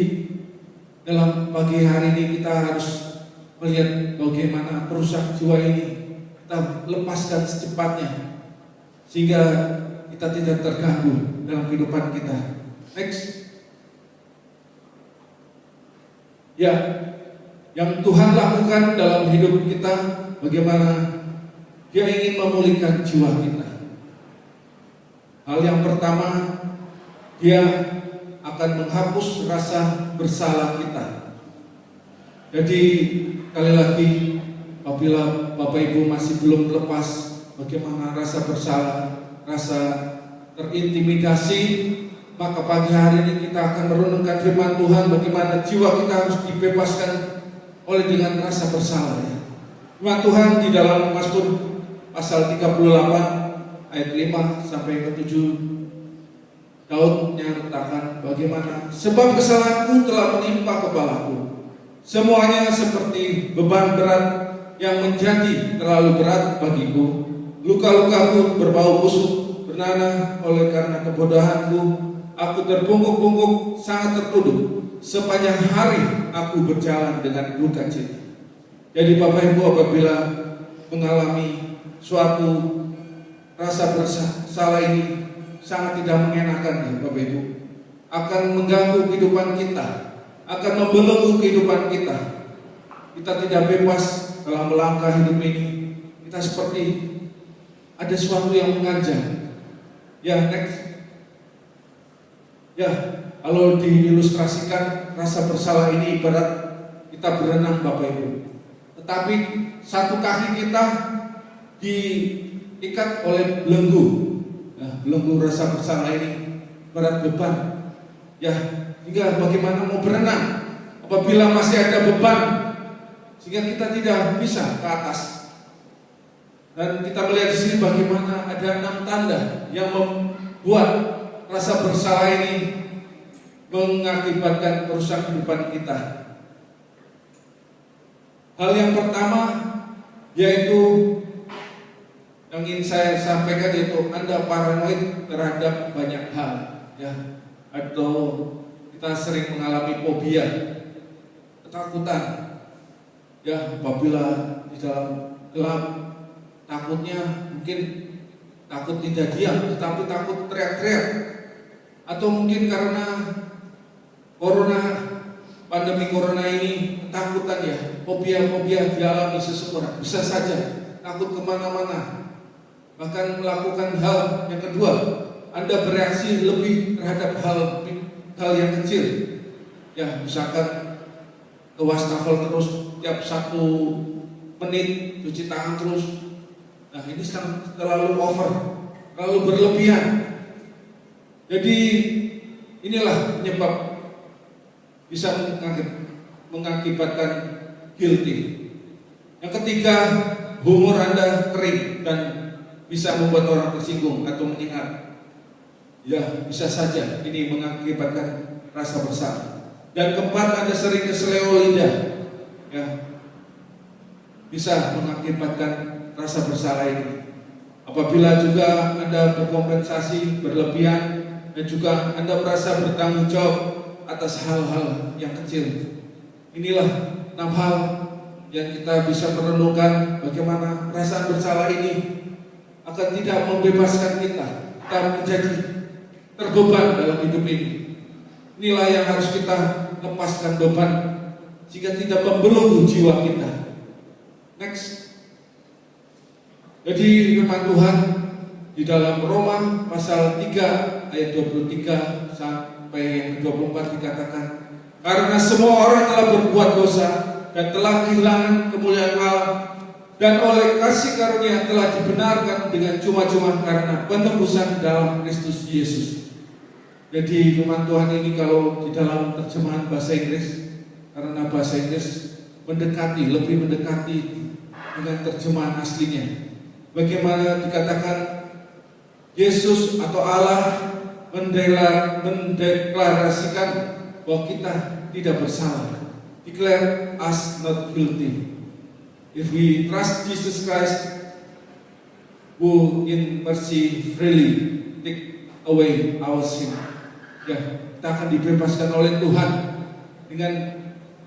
dalam pagi hari ini kita harus melihat bagaimana perusak jiwa ini kita lepaskan secepatnya sehingga kita tidak terganggu dalam kehidupan kita. Next. Ya, yang Tuhan lakukan dalam hidup kita, bagaimana Dia ingin memulihkan jiwa kita. Hal yang pertama, Dia akan menghapus rasa bersalah kita. Jadi sekali lagi, apabila Bapak Ibu masih belum lepas bagaimana rasa bersalah, rasa terintimidasi, maka pagi hari ini kita akan merenungkan firman Tuhan bagaimana jiwa kita harus dibebaskan oleh dengan rasa bersalah, ya. Firman Tuhan di dalam Mazmur pasal 38 ayat 5 sampai ke 7, Daud menyatakan bagaimana sebab kesalahanku telah menimpa kepalaku, semuanya seperti beban berat yang menjadi terlalu berat bagiku. Luka-lukaku berbau busuk bernanah oleh karena kebodohanku. Aku terbungkuk-bungkuk sangat tertuduh. Sepanjang hari aku berjalan dengan duka cita. Jadi Bapak Ibu, apabila mengalami suatu rasa bersalah ini sangat tidak mengenakan, ya Bapak Ibu, akan mengganggu kehidupan kita, akan membelenggu kehidupan kita. Kita tidak bebas dalam melangkah hidup ini. Kita seperti ada sesuatu yang mengancam. Ya, next. Ya, kalau diilustrasikan rasa bersalah ini ibarat kita berenang, Bapak Ibu. Tetapi satu kaki kita diikat oleh belenggu. Nah, belenggu rasa bersalah ini berat beban. Ya, hingga bagaimana mau berenang apabila masih ada beban sehingga kita tidak bisa ke atas. Dan kita melihat di sini bagaimana ada 6 tanda yang membuat rasa bersalah ini mengakibatkan kerusakan kehidupan kita. Hal yang pertama yaitu yang ingin saya sampaikan, yaitu Anda paranoid terhadap banyak hal, ya, atau kita sering mengalami fobia, ketakutan, ya, apabila di dalam gelap takutnya mungkin takut tidak diam, tetapi takut teriak-teriak, atau mungkin karena pandemi corona ini ketakutan, ya, fobia dialami seseorang, bisa saja takut kemana-mana. Bahkan melakukan hal yang kedua, Anda bereaksi lebih terhadap hal yang kecil, ya, misalkan ke wastafel terus tiap 1 menit, cuci tangan terus. Nah, ini terlalu over, terlalu berlebihan. Jadi inilah penyebab bisa mengakibatkan guilty. Yang ketiga, humor Anda kering dan bisa membuat orang tersinggung atau menyengat. Ya, bisa saja ini mengakibatkan rasa bersalah. Dan keempat, Anda sering keseleo lidah, ya, bisa mengakibatkan rasa bersalah ini. Apabila juga Anda berkompensasi berlebihan dan juga Anda merasa bertanggung jawab atas hal-hal yang kecil. Inilah 6 hal yang kita bisa merenungkan bagaimana perasaan bersalah ini akan tidak membebaskan kita menjadi terbeban dalam hidup ini. Inilah yang harus kita lepaskan beban sehingga tidak membelenggu jiwa kita. Next. Jadi firman Tuhan di dalam Roma pasal 3 ayat 23 sampai yang ke-24 dikatakan, karena semua orang telah berbuat dosa dan telah kehilangan kemuliaan Allah, dan oleh kasih karunia telah dibenarkan dengan cuma-cuma karena penebusan dalam Kristus Yesus. Jadi firman Tuhan ini kalau di dalam terjemahan bahasa Inggris, karena bahasa Inggris lebih mendekati dengan terjemahan aslinya. Bagaimana dikatakan Yesus atau Allah mendeklarasikan bahwa kita tidak bersalah. Declare us not guilty. If we trust Jesus Christ, who in mercy freely take away our sin. Ya, kita akan dibebaskan oleh Tuhan dengan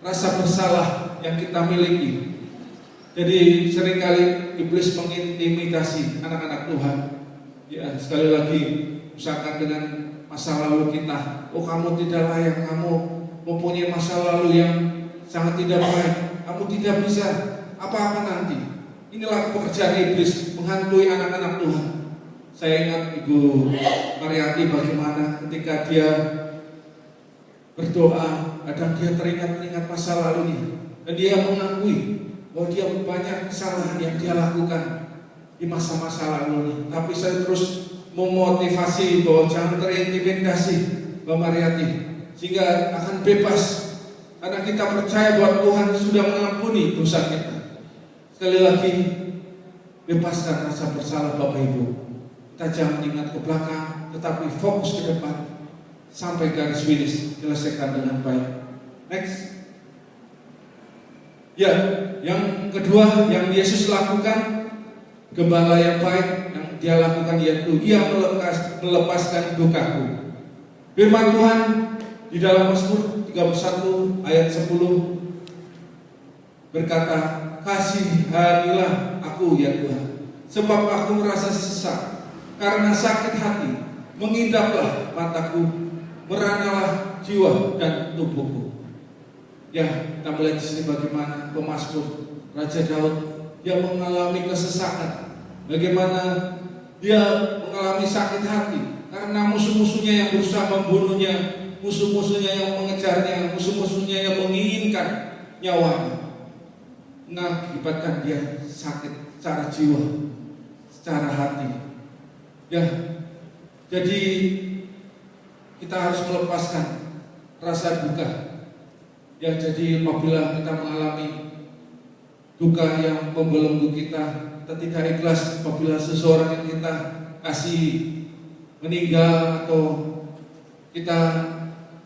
rasa bersalah yang kita miliki. Jadi seringkali iblis mengintimidasi anak-anak Tuhan. Ya, sekali lagi misalkan dengan masa lalu kita, oh kamu tidak layak, kamu mempunyai masa lalu yang sangat tidak baik, kamu tidak bisa apa-apa nanti. Inilah pekerjaan iblis, menghantui anak-anak Tuhan. Saya ingat Ibu Mariati bagaimana ketika dia berdoa, kadang dia teringat masa lalunya, dan dia mengakui bahwa dia banyak kesalahan yang dia lakukan di masa-masa lalunya. Tapi saya terus memotivasi bahwa jangan terintimidasi Mbak Mariati, sehingga akan bebas, karena kita percaya bahwa Tuhan sudah mengampuni dosa kita. Sekali lagi, bebaskan rasa bersalah Bapak Ibu. Kita jangan ingat ke belakang, tetapi fokus ke depan sampai garis finish, selesaikan dengan baik. Next. Ya, yang kedua yang Yesus lakukan, gembala yang baik yang dia lakukan yaitu ia melepaskan dukaku. Firman Tuhan di dalam Mazmur 31 ayat 10 berkata, kasihanilah aku ya Tuhan, sebab aku merasa sesak karena sakit hati, mengidaplah mataku, meranalah jiwa dan tubuhku. Ya, kita melihat di sini bagaimana pemazmur Raja Daud dia mengalami kesesakan, bagaimana dia mengalami sakit hati karena musuh-musuhnya yang berusaha membunuhnya, musuh-musuhnya yang mengejarnya, musuh-musuhnya yang menginginkan nyawanya, mengakibatkan dia sakit secara jiwa, secara hati. Ya, jadi kita harus melepaskan rasa duka. Ya, jadi apabila kita mengalami duka yang membelenggu kita tidak ikhlas, apabila seseorang yang kita kasih meninggal atau kita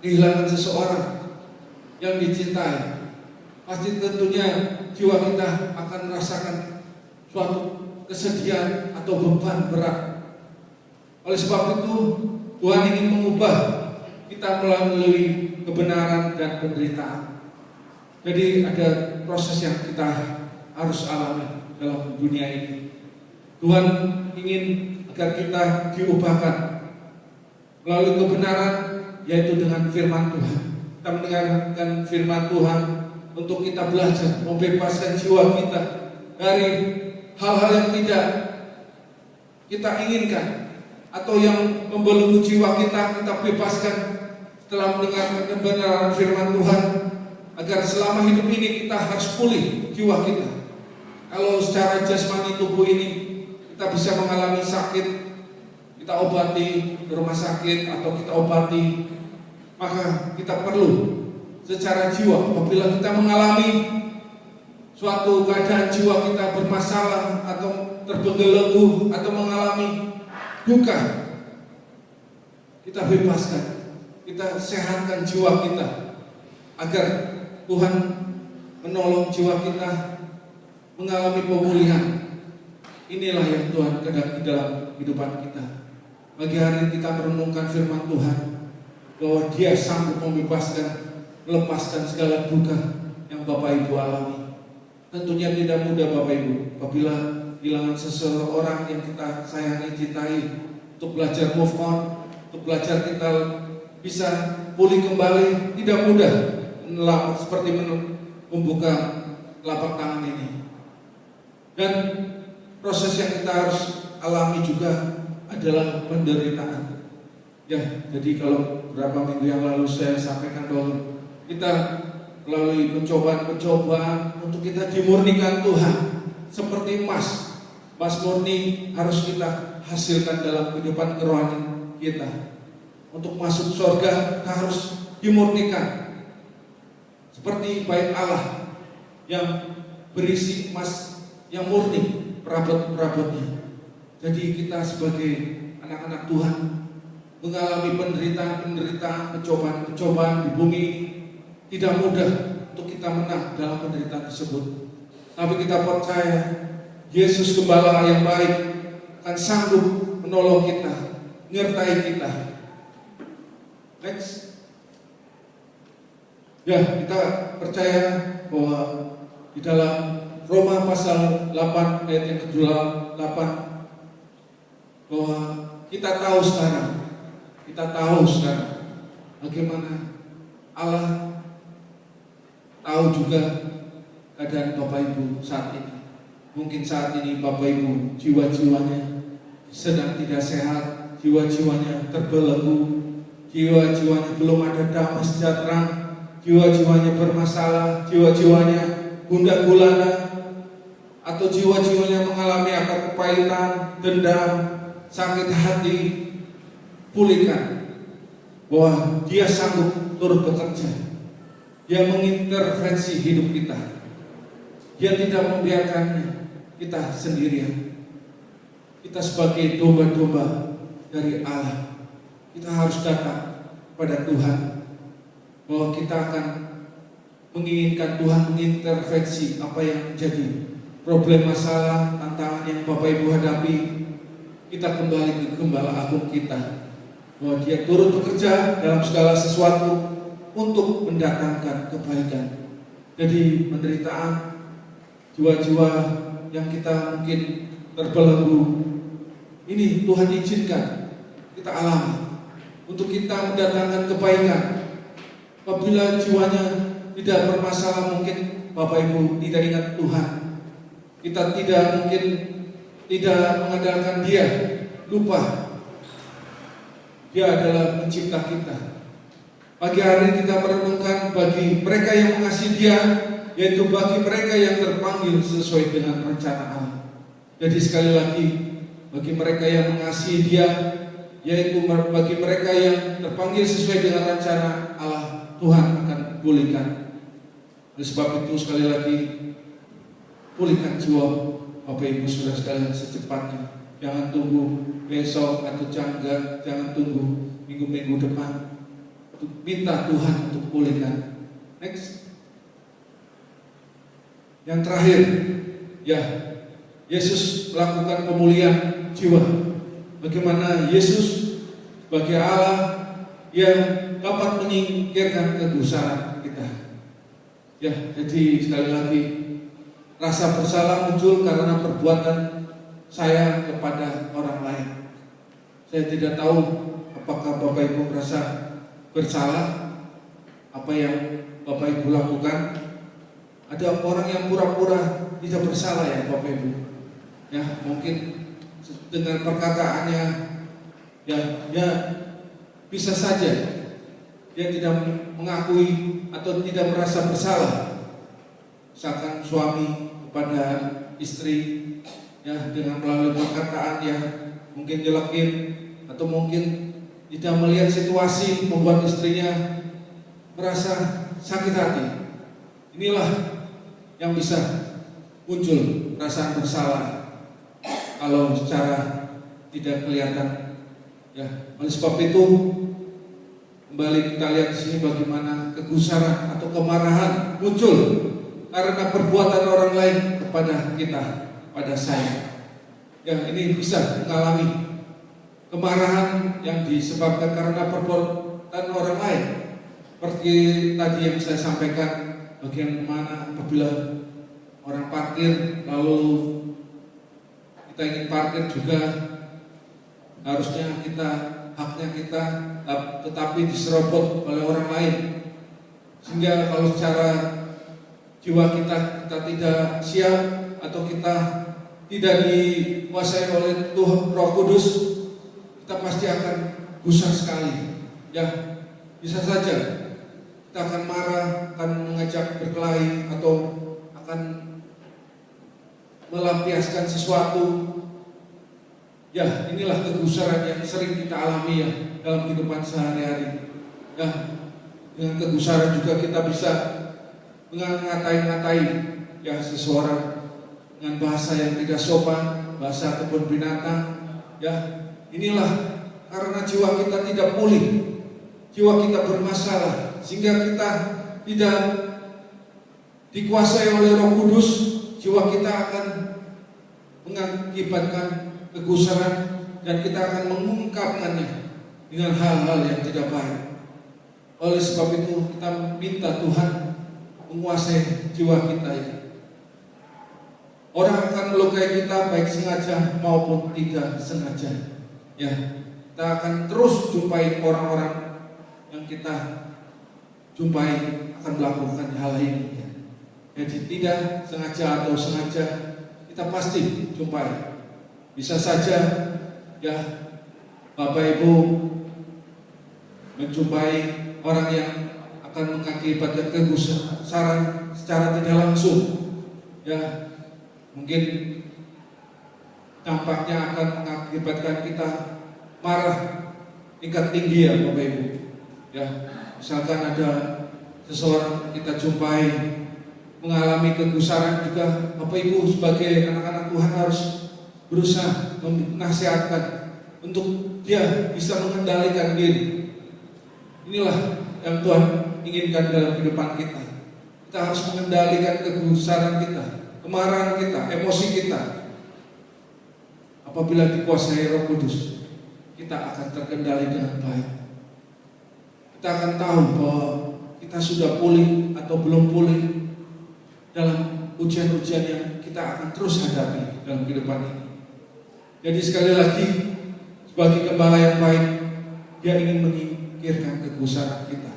kehilangan seseorang yang dicintai, pasti tentunya jiwa kita akan merasakan suatu kesedihan atau beban berat. Oleh sebab itu Tuhan ingin mengubah kita melalui kebenaran dan penderitaan. Jadi ada proses yang kita harus alami dalam dunia ini. Tuhan ingin agar kita diubahkan melalui kebenaran, yaitu dengan firman Tuhan. Kita mendengarkan firman Tuhan untuk kita belajar membebaskan jiwa kita dari hal-hal yang tidak kita inginkan atau yang membelenggu jiwa kita bebaskan setelah mendengarkan kebenaran firman Tuhan, agar selama hidup ini kita harus pulih jiwa kita. Kalau secara jasmani tubuh ini kita bisa mengalami sakit, kita obati ke rumah sakit atau kita obati, maka kita perlu secara jiwa apabila kita mengalami suatu keadaan jiwa kita bermasalah atau terbelenggu atau mengalami duka, kita bebaskan, kita sehatkan jiwa kita agar Tuhan menolong jiwa kita mengalami pemulihan. Inilah yang Tuhan kehendaki dalam kehidupan kita. Pagi hari kita merenungkan firman Tuhan bahwa Dia sanggup membebaskan, melepaskan segala duka yang Bapak Ibu alami. Tentunya tidak mudah Bapak Ibu apabila kehilangan seseorang yang kita sayangi, cintai, untuk belajar move on, untuk belajar kita bisa pulih kembali. Tidak mudah seperti membuka telapak tangan ini. Dan proses yang kita harus alami juga adalah penderitaan. Ya, jadi kalau beberapa minggu yang lalu saya sampaikan bahwa kita melalui pencobaan untuk kita dimurnikan Tuhan seperti emas. Emas murni harus kita hasilkan dalam kehidupan kerohanian kita. untuk masuk surga harus dimurnikan. Seperti bait Allah yang berisi emas yang murni perabot-perabotnya. Jadi kita sebagai anak-anak Tuhan mengalami penderitaan-penderitaan, pencobaan-pencobaan di bumi. Tidak mudah untuk kita menang dalam penderitaan tersebut. Tapi kita percaya Yesus Gembala yang baik akan sanggup menolong kita, menyertai kita. Next. Ya, kita percaya bahwa di dalam Roma pasal 8 ayat yang ke-8 bahwa kita tahu sekarang bagaimana Allah tahu juga keadaan Bapak Ibu saat ini. Mungkin saat ini Bapak Ibu jiwa-jiwanya sedang tidak sehat, jiwa-jiwanya terbelenggu, jiwa-jiwanya belum ada damai sejahtera, jiwa-jiwanya bermasalah, jiwa-jiwanya gundah gulana, atau jiwa-jiwanya mengalami akar kepahitan, dendam, sakit hati. Pulihkan bahwa Dia sanggup turut bekerja. Dia mengintervensi hidup kita. Dia tidak membiarkannya kita sendirian. Kita sebagai domba-domba dari Allah, kita harus datang pada Tuhan, bahwa kita akan menginginkan Tuhan mengintervensi apa yang menjadi problem, masalah, tantangan yang Bapak Ibu hadapi. Kita kembali ke Gembala Agung kita, bahwa Dia turut bekerja dalam segala sesuatu untuk mendatangkan kebaikan. Jadi penderitaan, jiwa-jiwa yang kita mungkin terbelenggu, ini Tuhan izinkan kita alami untuk kita mendatangkan kebaikan. Apabila jiwanya tidak bermasalah, mungkin Bapak Ibu tidak ingat Tuhan, kita tidak mengandalkan Dia, lupa Dia adalah pencipta kita. Pagi hari kita merenungkan bagi mereka yang mengasihi Dia, yaitu bagi mereka yang terpanggil sesuai dengan rencana Allah. Jadi sekali lagi, bagi mereka yang mengasihi Dia, yaitu bagi mereka yang terpanggil sesuai dengan rencana Allah, Tuhan akan pulihkan. Oleh sebab itu sekali lagi, pulihkan jiwa Bapak Ibu Saudara sekalian secepatnya. Jangan tunggu besok atau jangan tunggu minggu-minggu depan. Minta Tuhan untuk pulihkan. Next. Yang terakhir, ya, Yesus melakukan pemulihan jiwa. Bagaimana Yesus sebagai Allah yang dapat menyingkirkan kegusaran kita. Ya, jadi sekali lagi, rasa bersalah muncul karena perbuatan saya kepada orang lain. Saya tidak tahu apakah Bapak Ibu merasa bersalah apa yang Bapak Ibu lakukan. Ada orang yang pura-pura tidak bersalah, ya Bapak Ibu. Ya, mungkin dengan perkataannya, ya bisa saja dia tidak mengakui atau tidak merasa bersalah. Misalkan suami kepada istri, ya, dengan melalui perkataan yang mungkin nyelekin, atau mungkin tidak melihat situasi membuat istrinya merasa sakit hati. Inilah yang bisa muncul perasaan bersalah kalau secara tidak kelihatan. Ya, oleh sebab itu kembali kita lihat di sini bagaimana kegusaran atau kemarahan muncul karena perbuatan orang lain kepada kita, pada saya. Ya, ini bisa mengalami kemarahan yang disebabkan karena perbuatan orang lain. Seperti tadi yang saya sampaikan, bagaimana apabila orang parkir lalu kita ingin parkir juga, harusnya haknya kita, tetapi diserobot oleh orang lain. Sehingga kalau secara jiwa kita tidak siap atau kita tidak dikuasai oleh Tuhan Roh Kudus, kita pasti akan gusar sekali. Ya, bisa saja kita akan marah, akan mengajak berkelahi, atau akan melampiaskan sesuatu Ya, inilah kegusaran yang sering kita alami ya dalam kehidupan sehari-hari. Ya, dengan kegusaran juga kita bisa mengatai-ngatai ya seseorang dengan bahasa yang tidak sopan, bahasa kebun binatang. Ya, inilah karena jiwa kita tidak pulih, jiwa kita bermasalah, sehingga kita tidak dikuasai oleh Roh Kudus. Jiwa kita akan mengakibatkan kegusaran dan kita akan mengungkapkannya dengan hal-hal yang tidak baik. Oleh sebab itu kita minta Tuhan menguasai jiwa kita ya. Orang akan melukai kita baik sengaja maupun tidak sengaja. Ya, kita akan terus jumpai orang-orang yang kita jumpai akan melakukan hal ini ya. Jadi tidak sengaja atau sengaja kita pasti jumpai. Bisa saja ya Bapak Ibu menjumpai orang yang akan mengakibatkan kegusaran secara tidak langsung. Ya, mungkin dampaknya akan mengakibatkan kita marah tingkat tinggi ya Bapak Ibu. Ya, misalkan ada seseorang kita jumpai mengalami kegusaran juga, Bapak Ibu sebagai anak-anak Tuhan harus berusaha menasihatkan untuk dia bisa mengendalikan diri. Inilah yang Tuhan inginkan dalam kehidupan kita. Kita harus mengendalikan kegusaran kita, kemarahan kita, emosi kita. Apabila dikuasai Roh Kudus, kita akan terkendali dengan baik. Kita akan tahu bahwa kita sudah pulih atau belum pulih dalam ujian-ujian yang kita akan terus hadapi dalam kehidupan ini. Jadi sekali lagi, sebagai gembala yang baik, dia ingin menyingkirkan kegusaran kita.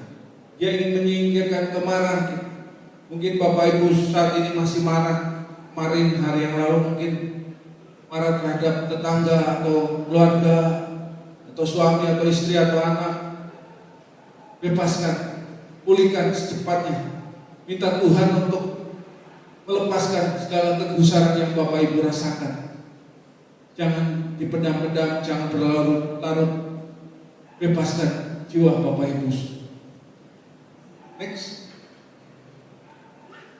Dia ingin menyingkirkan kemarahan kita. Mungkin Bapak Ibu saat ini masih marah. Kemarin hari yang lalu mungkin marah terhadap tetangga atau keluarga, atau suami atau istri atau anak. Bebaskan, pulihkan secepatnya. Minta Tuhan untuk melepaskan segala kegusaran yang Bapak Ibu rasakan. Jangan dipendam-pendam, jangan berlarut-larut. Bebaskan jiwa Bapak Ibu. Next.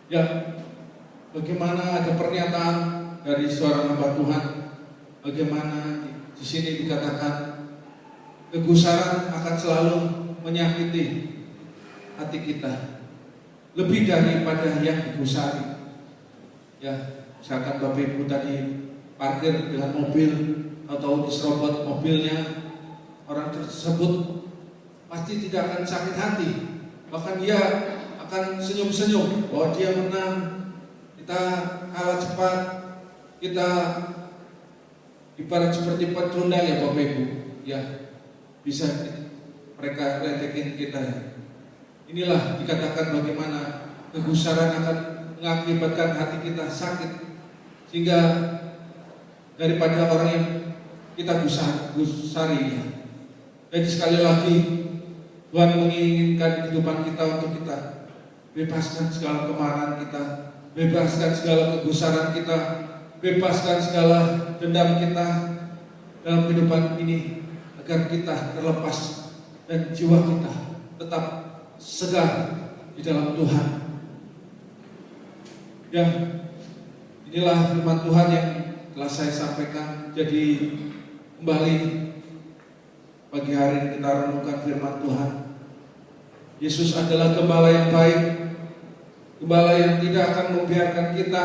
Ya, bagaimana ada pernyataan dari seorang hamba Tuhan? Bagaimana di sini dikatakan kegusaran akan selalu menyakiti hati kita lebih daripada yang digusari. Ya, misalkan Bapak Ibu tadi parkir dengan mobil atau diserobot mobilnya, orang tersebut pasti tidak akan sakit hati, bahkan dia akan senyum-senyum bahwa dia menang, kita kalah cepat, kita ibarat seperti pecundang ya Bapak Ibu, ya bisa mereka ledekin kita ya. Inilah dikatakan bagaimana kegusaran akan mengakibatkan hati kita sakit, sehingga daripada orang yang kita gusari ya. Jadi sekali lagi Tuhan menginginkan kehidupan kita untuk kita bebaskan segala kemarahan kita, bebaskan segala kegusaran kita, bebaskan segala dendam kita dalam kehidupan ini, agar kita terlepas dan jiwa kita tetap segar di dalam Tuhan. Ya, inilah firman Tuhan yang telah saya sampaikan. Jadi kembali pagi hari ini kita renungkan firman Tuhan. Yesus adalah gembala yang baik, gembala yang tidak akan membiarkan kita.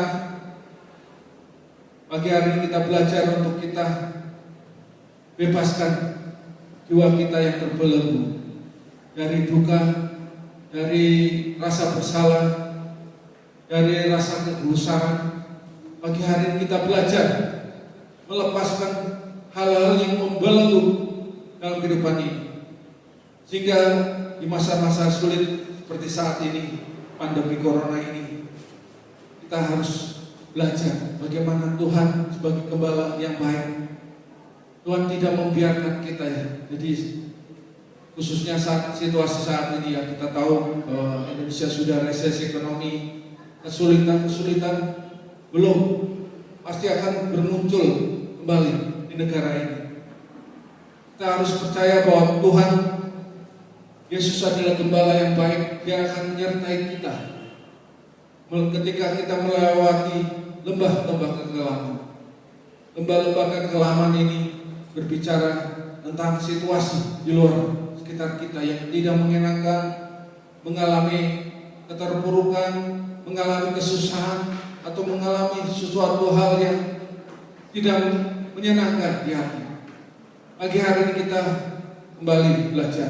Pagi hari ini kita belajar untuk kita bebaskan jiwa kita yang terbelenggu dari duka, dari rasa bersalah, dari rasa kegusaran. Pagi hari ini kita belajar melepaskan hal-hal yang membelenggu dalam kehidupan ini, sehingga di masa-masa sulit seperti saat ini, pandemi corona ini, kita harus belajar bagaimana Tuhan sebagai gembala yang baik. Tuhan tidak membiarkan kita ya. Jadi khususnya saat situasi saat ini ya, kita tahu bahwa Indonesia sudah resesi ekonomi, kesulitan belum, pasti akan bermuncul kembali di negara ini. Kita harus percaya bahwa Tuhan Yesus adalah gembala yang baik. Dia akan menyertai kita ketika kita melewati lembah-lembah kekelaman. Lembah-lembah kekelaman ini berbicara tentang situasi di luar sekitar kita yang tidak menyenangkan, mengalami keterpurukan, mengalami kesusahan, atau mengalami sesuatu hal yang tidak menyenangkan di hati. Pagi hari ini kita kembali belajar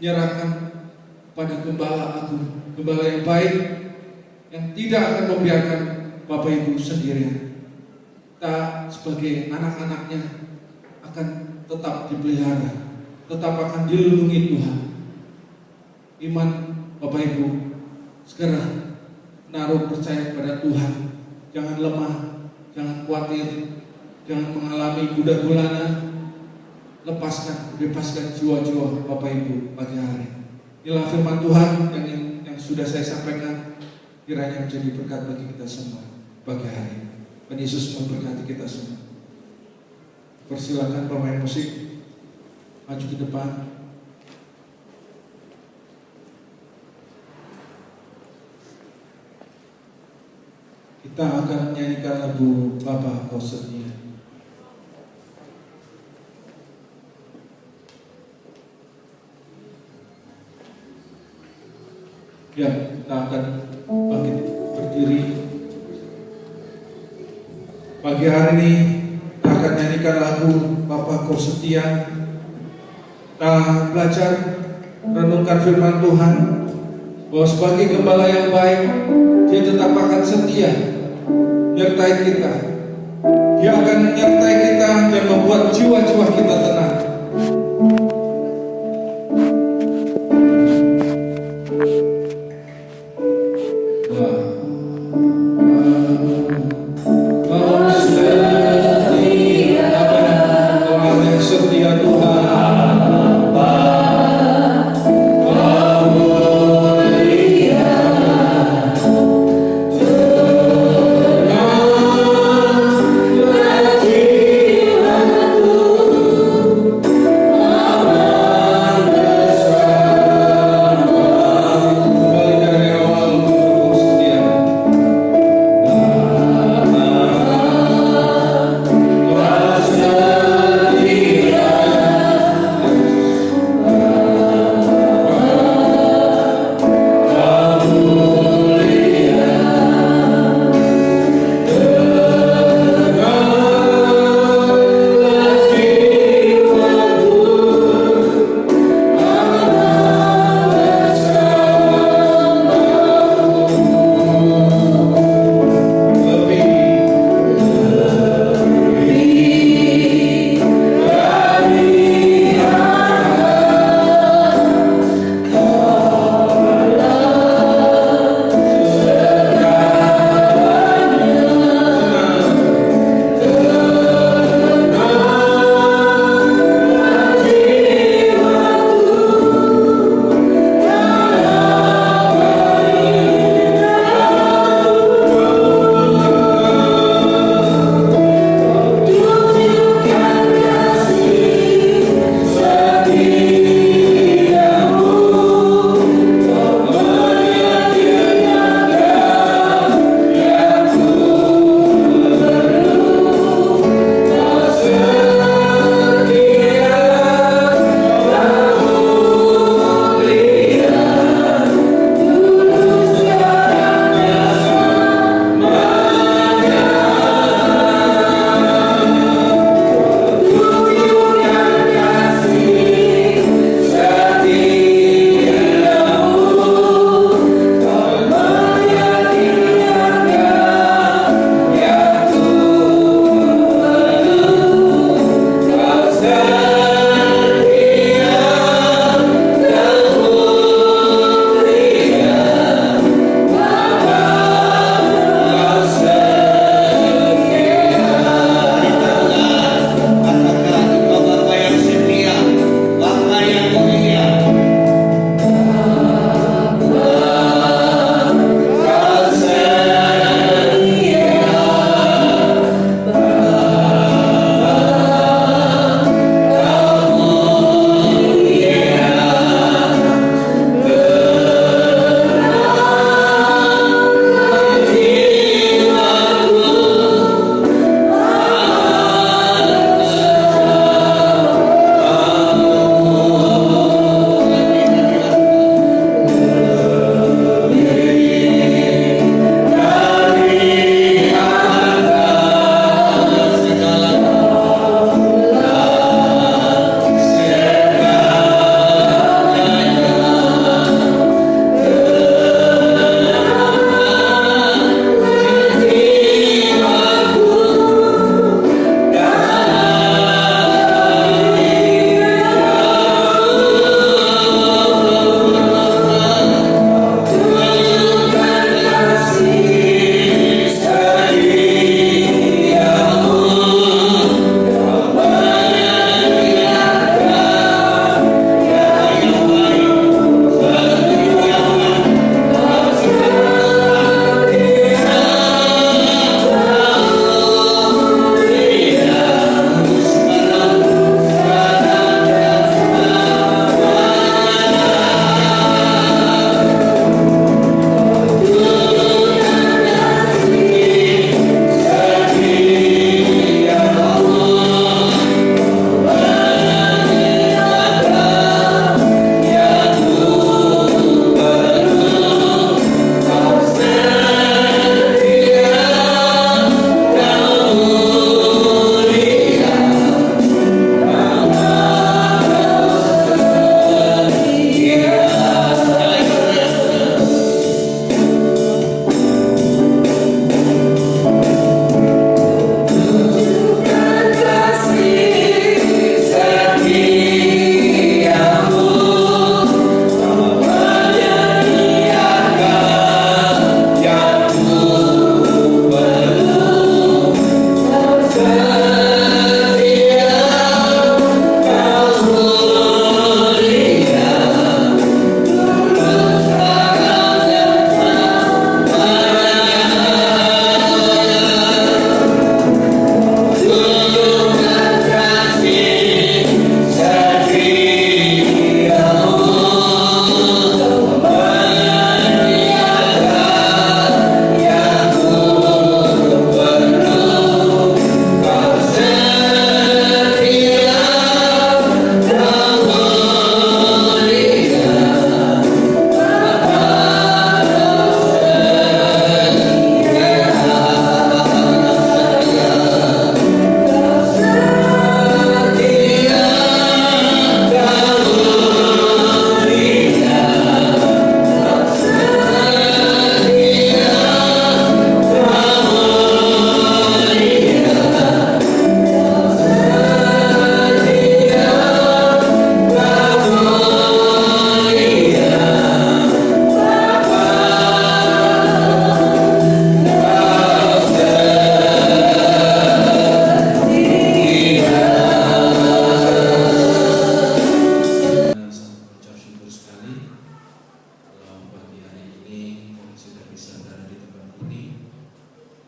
menyerahkan pada Gembala Agung, Gembala yang baik, yang tidak akan membiarkan Bapak Ibu sendirian. Kita sebagai anak-anaknya akan tetap dipelihara, tetap akan dilindungi Tuhan. Iman Bapak Ibu segera naruh percaya kepada Tuhan. Jangan lemah, jangan khawatir, jangan mengalami budak gulana. Lepaskan, bebaskan jiwa-jiwa Bapak Ibu pagi hari. Inilah firman Tuhan yang sudah saya sampaikan, kiranya menjadi berkat bagi kita semua pagi hari. Dan Yesus memberkati kita semua. Persilakan pemain musik maju ke depan. Kita akan menyanyikan lagu Bapa Kau Setia. Ya, kita akan bangkit berdiri. Pagi hari ini kita akan nyanyikan lagu Bapa Kau Setia. Kita belajar renungkan firman Tuhan bahwa sebagai gembala yang baik, Dia tetap akan setia menyertai kita. Dia akan menyertai kita dan membuat jiwa-jiwa kita tenang.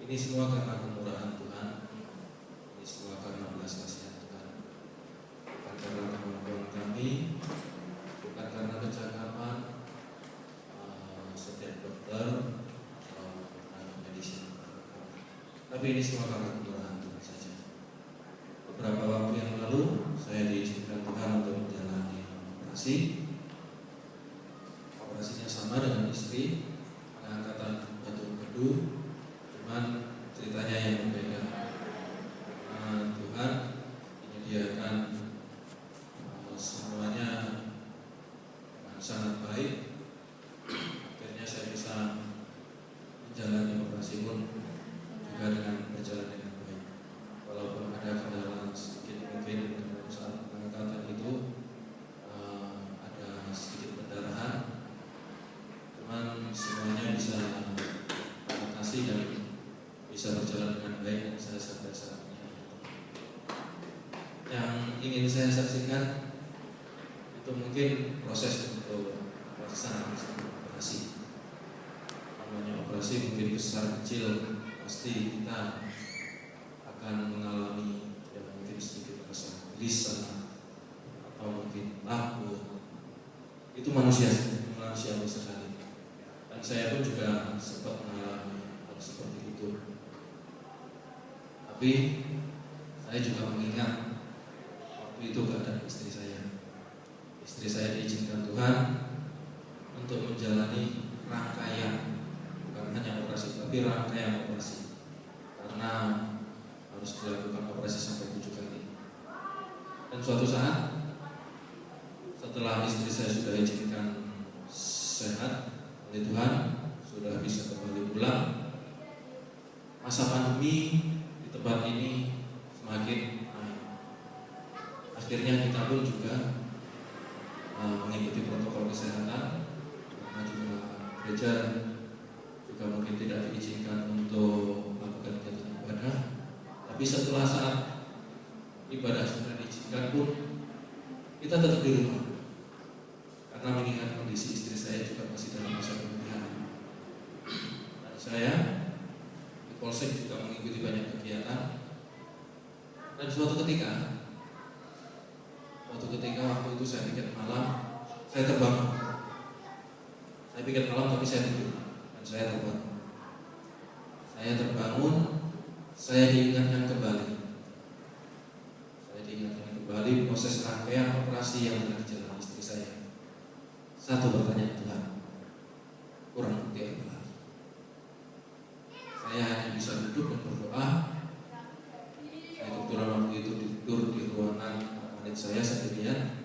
Ini semua karena kemurahan Tuhan, ini semua karena belas kasihan Tuhan. Bukan karena kemampuan kami, bukan karena kecakapan setiap dokter atau tenaga medis yang kami. Tapi ini semua karena kemurahan Tuhan saja. Beberapa waktu yang lalu saya diizinkan Tuhan untuk menjalani operasi. Operasinya sama dengan istri, pengangkatan batu empedu, cuman ceritanya yang berbeda. Tuhan menyediakan semuanya dengan sangat baik. Akhirnya saya bisa menjalani operasi pun juga dengan berjalan dengan baik. Walaupun ada kendala sedikit mungkin dalam saat pengangkatan itu ada sedikit pendarahan, cuman semuanya bisa teratasi dan bisa berjalan dengan baik dan saya sampai saat ini. Yang ingin saya saksikan itu mungkin proses untuk pelaksanaan operasi. Namanya operasi mungkin besar kecil, pasti kita akan mengalami yang mungkin sedikit rasa gelisah atau mungkin takut. Itu manusiawi sekali. Dan saya pun juga sempat mengalami hal seperti itu. Tapi saya juga mengingat waktu itu keadaan istri saya. Istri saya diizinkan Tuhan untuk menjalani rangkaian, bukan hanya operasi, tapi rangkaian operasi. Karena harus dilakukan operasi sampai 7 kali. Dan suatu saat setelah istri saya sudah diizinkan sehat oleh Tuhan, sudah bisa kembali pulang, masa pandemi di tempat ini semakin naik. Akhirnya kita pun juga mengikuti protokol kesehatan, karena juga gereja juga mungkin tidak diizinkan untuk melakukan kegiatan ibadah. Tapi setelah saat ibadah sudah diizinkan pun kita tetap di rumah, karena mengingat kondisi istri saya juga masih dalam masa pemulihan. Dan saya di Polsek juga mengikuti banyak kegiatan. Dan suatu ketika waktu itu saya pikir malam, saya terbangun. Saya pikir malam tapi saya tidur dan saya terbangun. Saya diingatkan kembali. Proses rangkaian operasi yang telah dijalani istri saya. Satu pertanyaan Tuhan, kurang bukti apa lagi? Saya hanya bisa duduk dan berdoa. Saya kebetulan waktu itu tidur di ruangan wanita saya sendirian.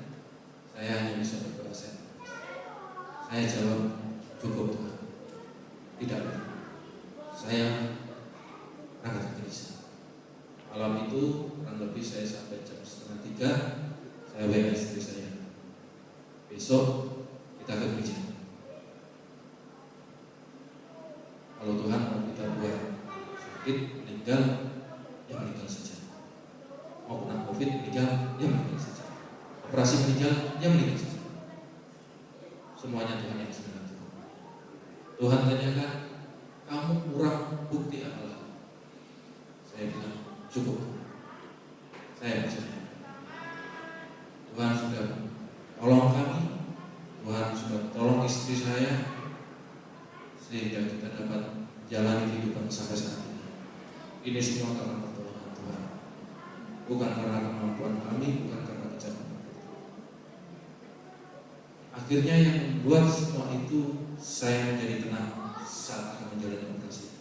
Saya hanya bisa berdoa. Saya jawab, cukup Tuhan. Tidak, saya agak gelisah. Malam itu kurang lebih saya sampai jam 2:30 saya WA istri saya, besok kita ke gereja. Kalau Tuhan mau kita buat sakit, meninggal, ya meninggal saja. Mau kena COVID, meninggal, ya meninggal saja. Operasi meninggal, ya meninggal saja. Semuanya Tuhan yang sudah mengatur. Tuhan tanyakan, kamu kurang bukti apa lagi? Saya bilang, cukup. Saya percaya Tuhan sudah tolong kami, Tuhan sudah tolong istri saya, sehingga kita dapat jalani kehidupan sampai saat ini. Ini semua karena pertolongan Tuhan, bukan karena kemampuan kami, bukan karena kecerdasan. Akhirnya yang membuat semua itu saya menjadi tenang saat akan menjalani operasi.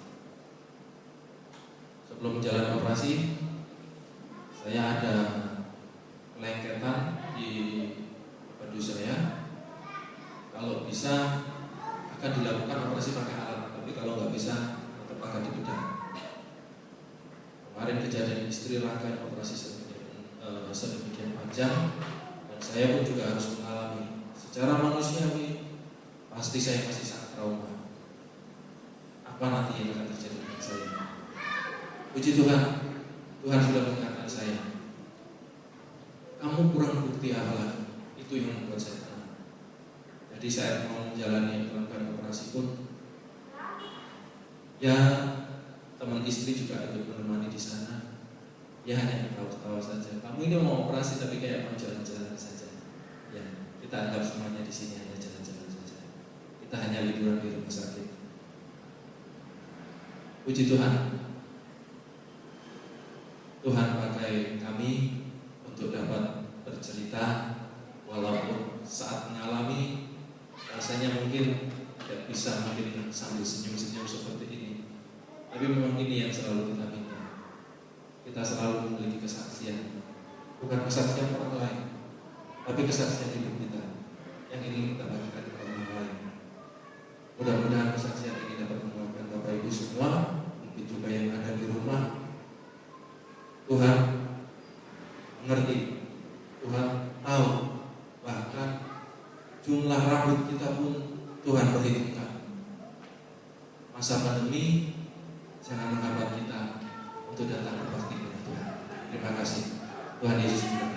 Sebelum menjalani operasi, saya ada kelengketan di baju saya. Kalau bisa akan dilakukan operasi pakai alat, tapi kalau nggak bisa tetap akan dibedah. Kemarin kejadian istri rangkaian operasi sedemikian panjang, dan saya pun juga harus mengalami. Secara manusiawi pasti saya masih sangat trauma. Apa nanti yang akan terjadi dengan saya? Puji Tuhan, Tuhan sudah mengingatkan saya. Kamu kurang bukti apa lagi? Itu yang membuat saya tenang. Jadi saya mau menjalani rangkaian operasi pun, ya teman teman istri juga ikut menemani di sana. Ya hanya ketawa-ketawa saja. Kamu ini mau operasi tapi kayak mau jalan-jalan saja. Ya, kita anggap semuanya di sini hanya jalan-jalan saja. Kita hanya liburan di rumah sakit. Puji Tuhan. Tuhan pakai kami untuk dapat bercerita, walaupun saat mengalami rasanya mungkin tidak bisa mungkin sambil senyum-senyum seperti ini. Tapi memang ini yang selalu kita minta. Kita selalu memiliki kesaksian, bukan kesaksian orang lain, tapi kesaksian hidup kita yang ingin kita bagikan kepada orang lain. Mudah-mudahan kesaksian ini dapat menguatkan Bapak Ibu semua, mungkin juga yang ada di rumah. Tuhan mengerti, Tuhan tahu, bahkan jumlah rambut kita pun Tuhan perhitungkan. Masa pandemi jangan menghambat kita untuk datang berbakti kepada Tuhan. Terima kasih. Tuhan Yesus.